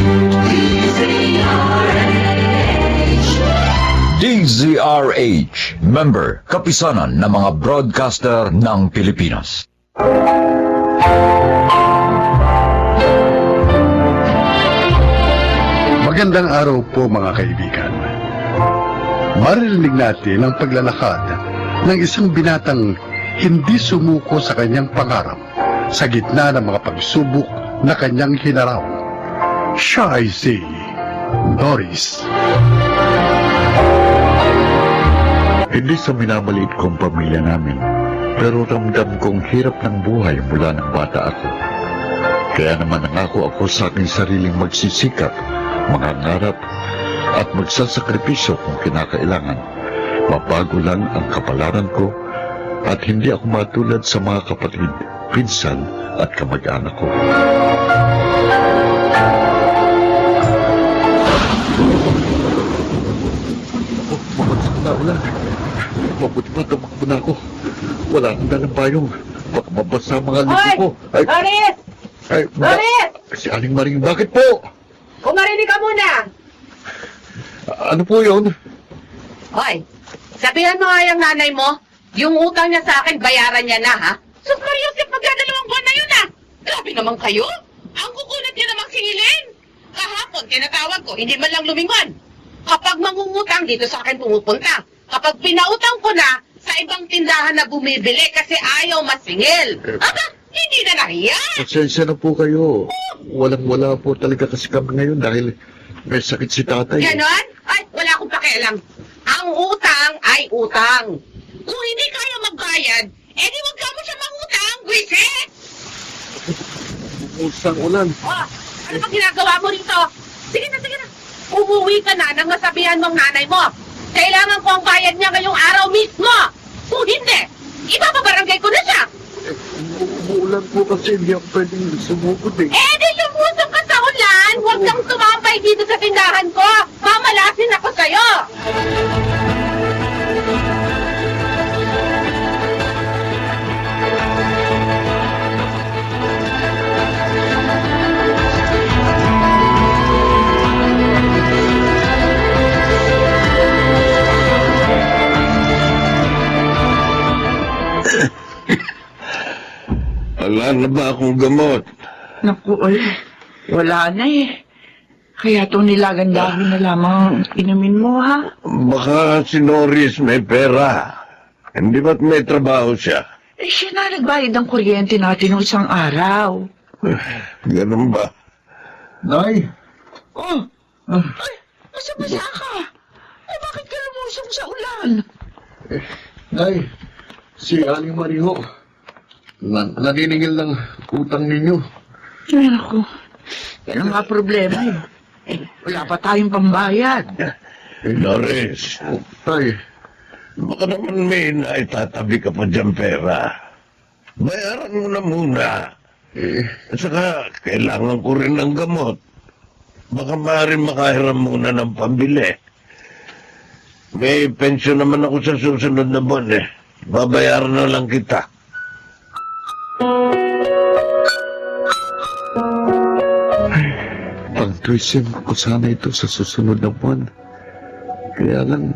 DZRH, member, kapisanan ng mga broadcaster ng Pilipinas. Magandang araw po mga kaibigan. Maririnig natin ang paglalakad ng isang binatang hindi sumuko sa kanyang pangarap sa gitna ng mga pagsubok na kanyang hinarap. Siya ay si Doris. Hindi sa minamaliit kong pamilya namin, pero ramdam kong hirap ng buhay mula ng bata ako. Kaya naman nangako ako sa aking sariling magsisikap, mangangarap, at magsasakripisyo kung kinakailangan. Mabago lang ang kapalaran ko at hindi ako matulad sa mga kapatid, pinsan at kamag-anak ko. Mabansak na ulan. Mabuti pa tumakbo na ako. Wala akong dalang payong. Baka mabasa ang mga lipo ko. Ay, Doris! ay, Doris! Si Aling Maring, bakit po? Kumarinig ka muna! Ano po yun? Hoy, sabihan mo nga yung nanay mo, yung utang niya sa akin, bayaran niya na, ha? Sus Mariusip, magdadalawang buwan na yun, ha? Grabe naman kayo. Ang kukulat niya namang singilin. Kahapon, tinatawag ko, hindi man lang lumingon. Kapag mangungutang, dito sa akin pumupunta. Kapag pinautang ko na, sa ibang tindahan na bumibili kasi ayaw masingil. Aba, hindi na nahiya. Pasensya na po kayo. Walang-wala po talaga kasi kami ngayon dahil may sakit si tatay. Ganon? Ay, wala akong pakialam. Ang utang ay utang. Kung hindi kaya magbayad, edi wag ka mo siya mangutang, wisit! Usang ulan. Oh, ano pag ginagawa mo rito? Sige na, sige na. Umuwi ka na nang masabihan mong nanay mo. Kailangan ko ang bayad niya ngayong araw mismo. Kung hindi, ipapabarangay ko na siya. Umuulan po kasi hindi ako pwedeng sumugod eh. Eh, di lumusok ka sa ulan! Huwag kang tumambay dito sa tindahan ko! Mamalasin ako sa'yo! Wala na ba akong gamot? Naku, wala na eh. Kaya itong nilagan Davin na lamang inumin mo, ha? Baka si Norris may pera. Hindi ba't may trabaho siya? Eh, siya na nagbayad ng kuryente natin noong isang araw. Ganun ba? Nay! Oh! Ay, basa-basa ka! Eh, bakit ka lumusong sa ulan? Nay, si Aling Mariho. Naniningil ng utang ninyo. Ay, naku. Yan ang nga problema eh. Wala pa tayong pambayad. Norris, tay, baka naman may naitatabi ka pa dyan pera. Bayaran mo na muna. At saka, kailangan ko rin ng gamot. Baka maaaring makahiram muna ng pambili. May pensyon naman ako sa susunod na buwan eh. Babayaran na lang kita. Pag-tuition ko sana ito sa susunod na buwan. Kaya lang,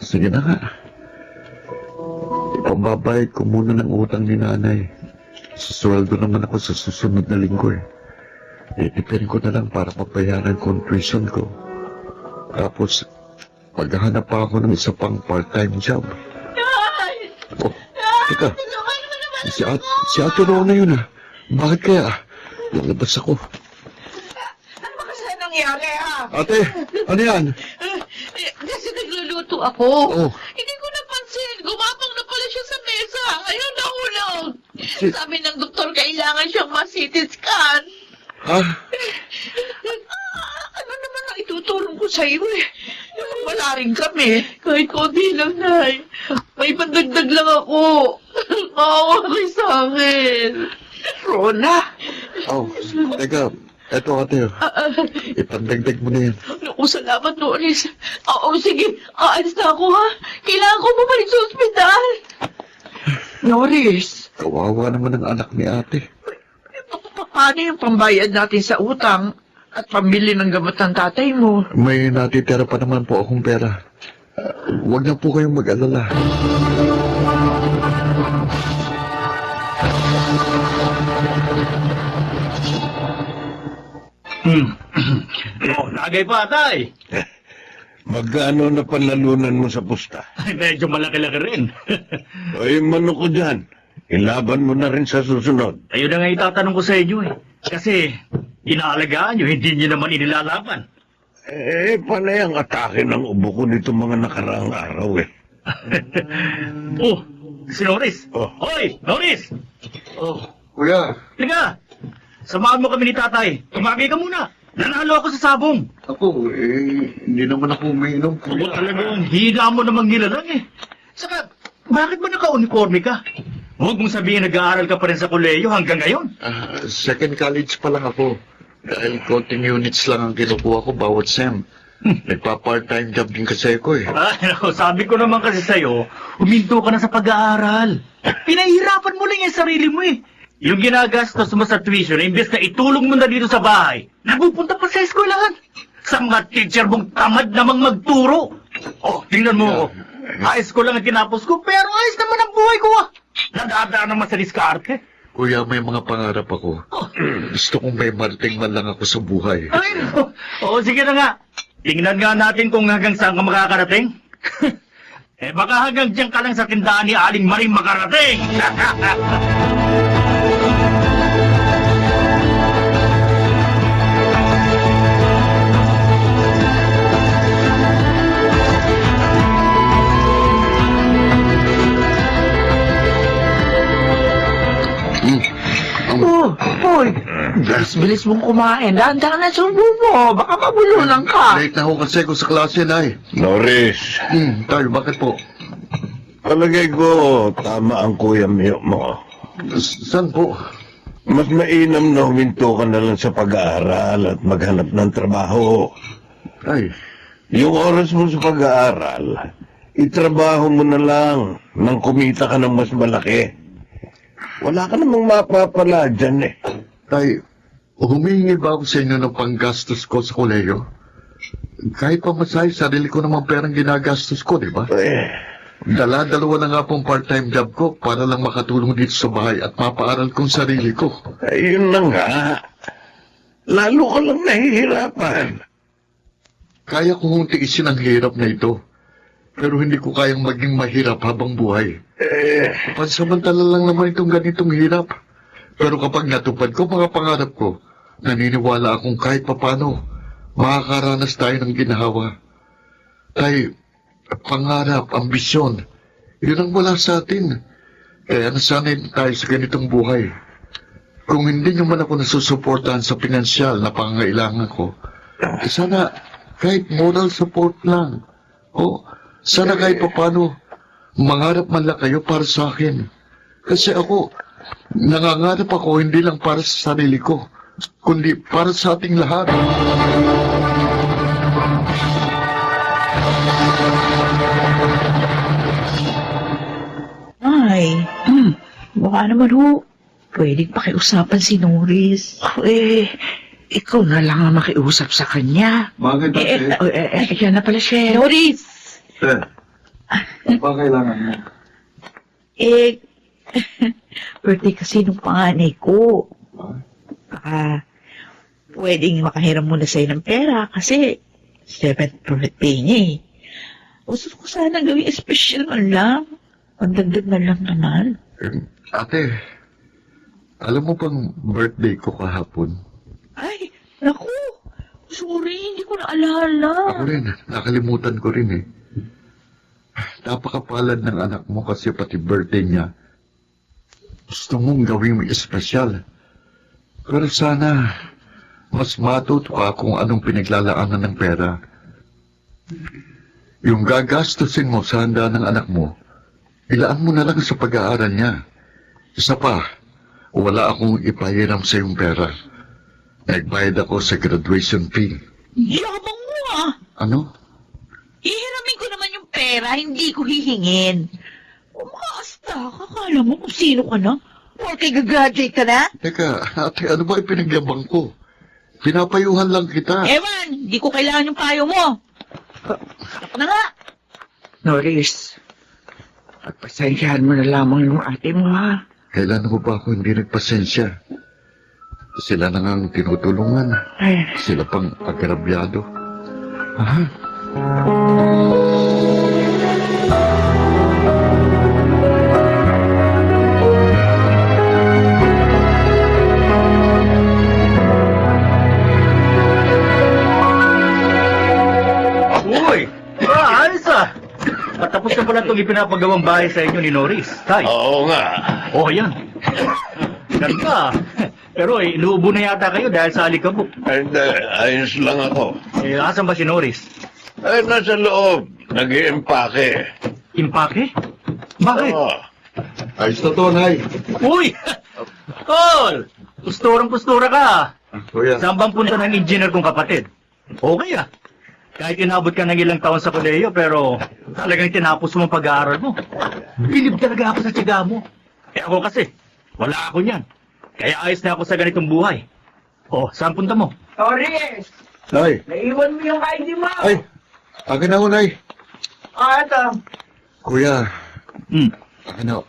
sige na nga. Ipambabayad ko muna ng utang ni nanay. Susweldo naman ako sa susunod na linggo eh. Itipirin ko na lang para mabayaran ko ang tuition ko. Tapos, maghahanap pa ako ng isa pang part-time job. Oh, teka. Si Ate Rona yun ah. Bakit kaya? Lalabas ako. Ano ba kasi nangyari, ha? Ate, ano yan? Kasi nagluluto ako. Oh. Hindi ko napansin. Gumapang na pala siya sa mesa. Ayun, nahulog. Sabi ng doktor, kailangan siyang ma-CT scan. Ha? Ano naman ang itutulong ko sa iyo eh? Wala rin kami. Kahit konti lang, Nay. May pandagdag lang ako. Maawa kayo sa akin. Rona? Oh, teka. Eto ate. Ipandagdag mo na yan. Naku, salamat, Norris. Oo, sige. Aalis na ako, ha? Kailangan ko bumalik sa ospital. Norris, Kawawa naman ang anak ni ate. paano yung pambayad natin sa utang at pambili ng gamot ng tatay mo? May natitira pa naman po akong pera. Huwag na po kayong mag-alala. Oh, lagay pa, tay. Magkano na panalunan mo sa pusta? Ay, medyo malaki-laki rin. Ay, mano ko dyan. Ilaban mo na rin sa susunod. Ayun na nga itatanong ko sa inyo eh. Kasi, inaalagaan nyo, hindi nyo naman inilalaban. Panay ang atake ng ubo ko nito mga nakaraang araw eh. Oh, si Norris. Oh. Hoy, Norris! Oh, kuya. Liga! Samahan mo kami ni tatay. Tumagay ka muna. Nanalo ako sa sabong. Ako, hindi naman ako umiinom. Ako talagang hina mo namang nilalang eh. Saka, bakit ba naka-uniforme ka? Huwag mong sabihin nag-aaral ka pa rin sa koleyo hanggang ngayon. Second college pa lang ako. Dahil konting units lang ang kinukuha ko bawat sem. Nagpa-part-time job din kasi ako eh. Ay, naku, sabi ko naman kasi sa'yo, huminto ka na sa pag-aaral. Pinahihirapan mo lang yung sarili mo eh. Yung ginagastos mo sa tuition, imbes na itulong mo na dito sa bahay, napupunta pa sa eskwelahan. Sa mga teacher mong tamad namang magturo. Oh, tingnan mo ako. High school lang ang tinapos ko, pero ayos naman ang buhay ko ah. Nadadaan naman sa diskarte. Kuya, may mga pangarap ako. Gusto kong may marating man lang ako sa buhay. Ay, no. Oo, sige na nga. Tingnan nga natin kung hanggang saan ka makakarating. Baka hanggang dyan ka lang sa tindahan ni Aling Maring makarating. Hoy, bilis-bilis mong kumain. Dahan-dahan na subo mo. Baka mabulunan ka. Late na ako kasi ko sa klase na eh. Norris. Tayo, bakit po? Palagay ko, tama ang kuya Mio mo. Saan po? Mas mainam na huminto ka na lang sa pag-aaral at maghanap ng trabaho. Ay, Yung oras mo sa pag-aaral, itrabaho mo na lang nang kumita ka ng mas malaki. Wala ka namang mapapala dyan eh. tay, humingi ba ako sa inyo ng panggastos ko sa koleyo? Kahit pa masay, sarili ko namang perang ginagastos ko, di ba? Dala-dalawa na nga pong part-time job ko para lang makatulong dito sa bahay at mapaaral kong sarili ko. Ayun na nga. Lalo ka lang nahihirapan. Kaya kong tiisin ang hirap na ito. Pero hindi ko kayang maging mahirap habang buhay. Pansamantala lang naman itong ganitong hirap. Pero kapag natupad ko mga pangarap ko, naniniwala akong kahit papano, makakaranas tayo ng ginhawa. Tay, pangarap, ambisyon, yun ang wala sa atin. Kaya nasanay tayo sa ganitong buhay. Kung hindi nyo man ako nasusuportahan sa pinansyal na pangangailangan ko, sana kahit moral support lang. O sana kahit papano, mangarap man lang kayo para sa akin. Kasi ako, nangangarap ako hindi lang para sa sarili ko, kundi para sa ating lahat. Ay, baka naman ho, pwedeng pakiusapan si Norris. Ikaw na lang ang makiusap sa kanya. Bakit Yan na pala siya. Norris! Ba kailangan mo? Birthday kasi nung panganay ko. Pwedeng makahiram muna sa'yo ng pera kasi 7th birthday niya eh. Gusto ko sana gawing special man lang. Ang dagdag na lang naman. Ate, alam mo bang birthday ko kahapon? Ay, naku! Sorry, hindi ko naalala. Ako rin, nakalimutan ko rin eh. Napakapalad ng anak mo kasi pati birthday niya. Gusto mong gawing espesyal. Pero sana, mas matuto ka kung anong pinaglalaanan ng pera. Yung gagastusin mo sa handa ng anak mo, ilaan mo na lang sa pag-aaral niya. Isa pa, wala akong ipahiram sa yung pera. Nagbayad ako sa graduation fee. Yabang mo ah! Ano? Ihiramin ko naman yung pera, hindi ko hihingin. Umaasta, kakala mo kung sino ka na? Porque gagraduate ka na? Teka, ate, ano ba ipinagyabang ko? Pinapayuhan lang kita. Ewan, hindi ko kailangan yung payo mo. Ako na nga. Norris, pagpasensyahan mo na lamang yung ate mo ha. Kailan mo ba ako hindi nagpasensya? Sila na ngang tinutulungan. Sila pang agrabyado. Uy! Ayos ah! Patapos na pala itong ipinapagawang bahay sa inyo ni Norris. Tay. Oo nga. Oh, yan. Ganda. Pero inuubo na yata kayo dahil sa alikabok. Ayos lang ako. Asan ba si Norris? Nasa loob. Nag-iimpake. Impake? Bakit? Ayos na to, Nay. Uy! Tol! Pusturang-pustura ka. Kuya. Saan bang punta ng engineer kong kapatid? Okay ah. Kahit inabot ka ng ilang taon sa kolehiyo, pero talagang tinapos mo ang pag-aaral mo. Bilib talaga ako sa tiyaga mo. Eh ako kasi, wala ako niyan. Kaya ayos na ako sa ganitong buhay. Oh, saan punta mo? Norris, Nay. naiwan mo yung ID mo. Ay, akin na ho, Nay. Ito. Kuya, ano,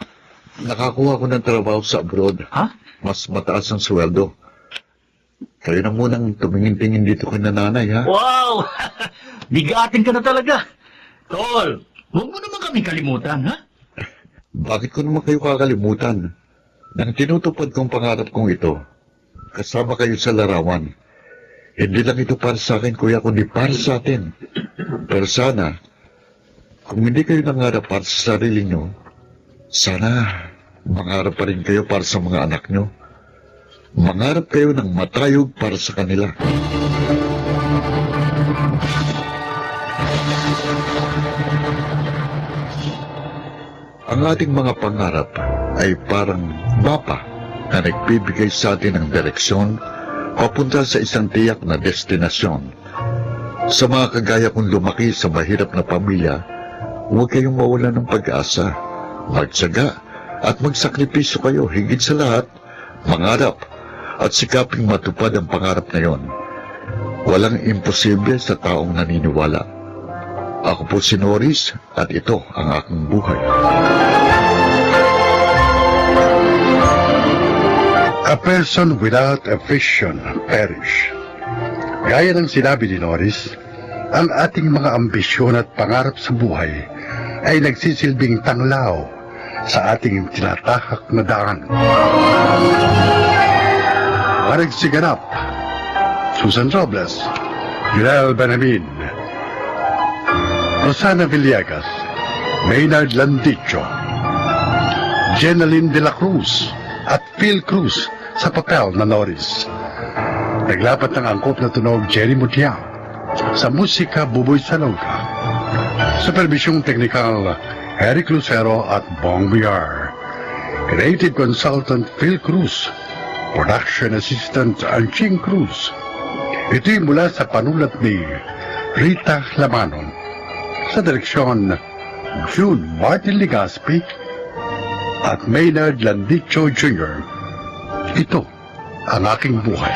nakakuha ko ng trabaho sa abroad. Ha? Mas mataas ang sweldo. Kayo na munang tumingin-tingin dito kay nanay, ha? Wow! Bigatin ka na talaga. Tol, huwag mo naman kami kalimutan, ha? Bakit ko naman kayo kakalimutan? Nang tinutupad kong pangarap kong ito, kasama kayo sa larawan. Hindi lang ito para sa akin, kuya, kundi para sa atin. Pero sana, kung hindi kayo nangarap para sa sarili nyo, sana mangarap pa rin kayo para sa mga anak nyo. Mangarap kayo ng matayog para sa kanila. Ang ating mga pangarap ay parang mapa na nagbibigay sa atin ng direksyon papunta sa isang tiyak na destinasyon. Sa mga kagaya kong lumaki sa mahirap na pamilya, huwag kayong mawalan ng pag-asa. Magtyaga at magsakripisyo kayo, higit sa lahat, mangarap at sikaping matupad ang pangarap na yon. Walang imposible sa taong naniniwala. Ako po si Norris at ito ang aking buhay. A person without a vision perish. Gaya ng sinabi ni Norris, ang ating mga ambisyon at pangarap sa buhay ay nagsisilbing tanglaw sa ating tinatahak na daan. Marek Siganap, Susan Robles, Yurel Benjamin, Rosana Villegas, Maynard Landicho, Jenaline de la Cruz at Phil Cruz sa papel na Norris. Naglapat ng angkop na tunog Jerry Mutia. Sa musika Buboy Salonga. Supervisyong teknikal Eric Lucero at Bong Biar. Creative Consultant Phil Cruz. Production Assistant Anching Cruz. Ito'y mula sa panulat ni Rita Lamanon. Sa direksyon June Martin Ligaspi at Maynard Landicho Jr. Ito ang aking buhay.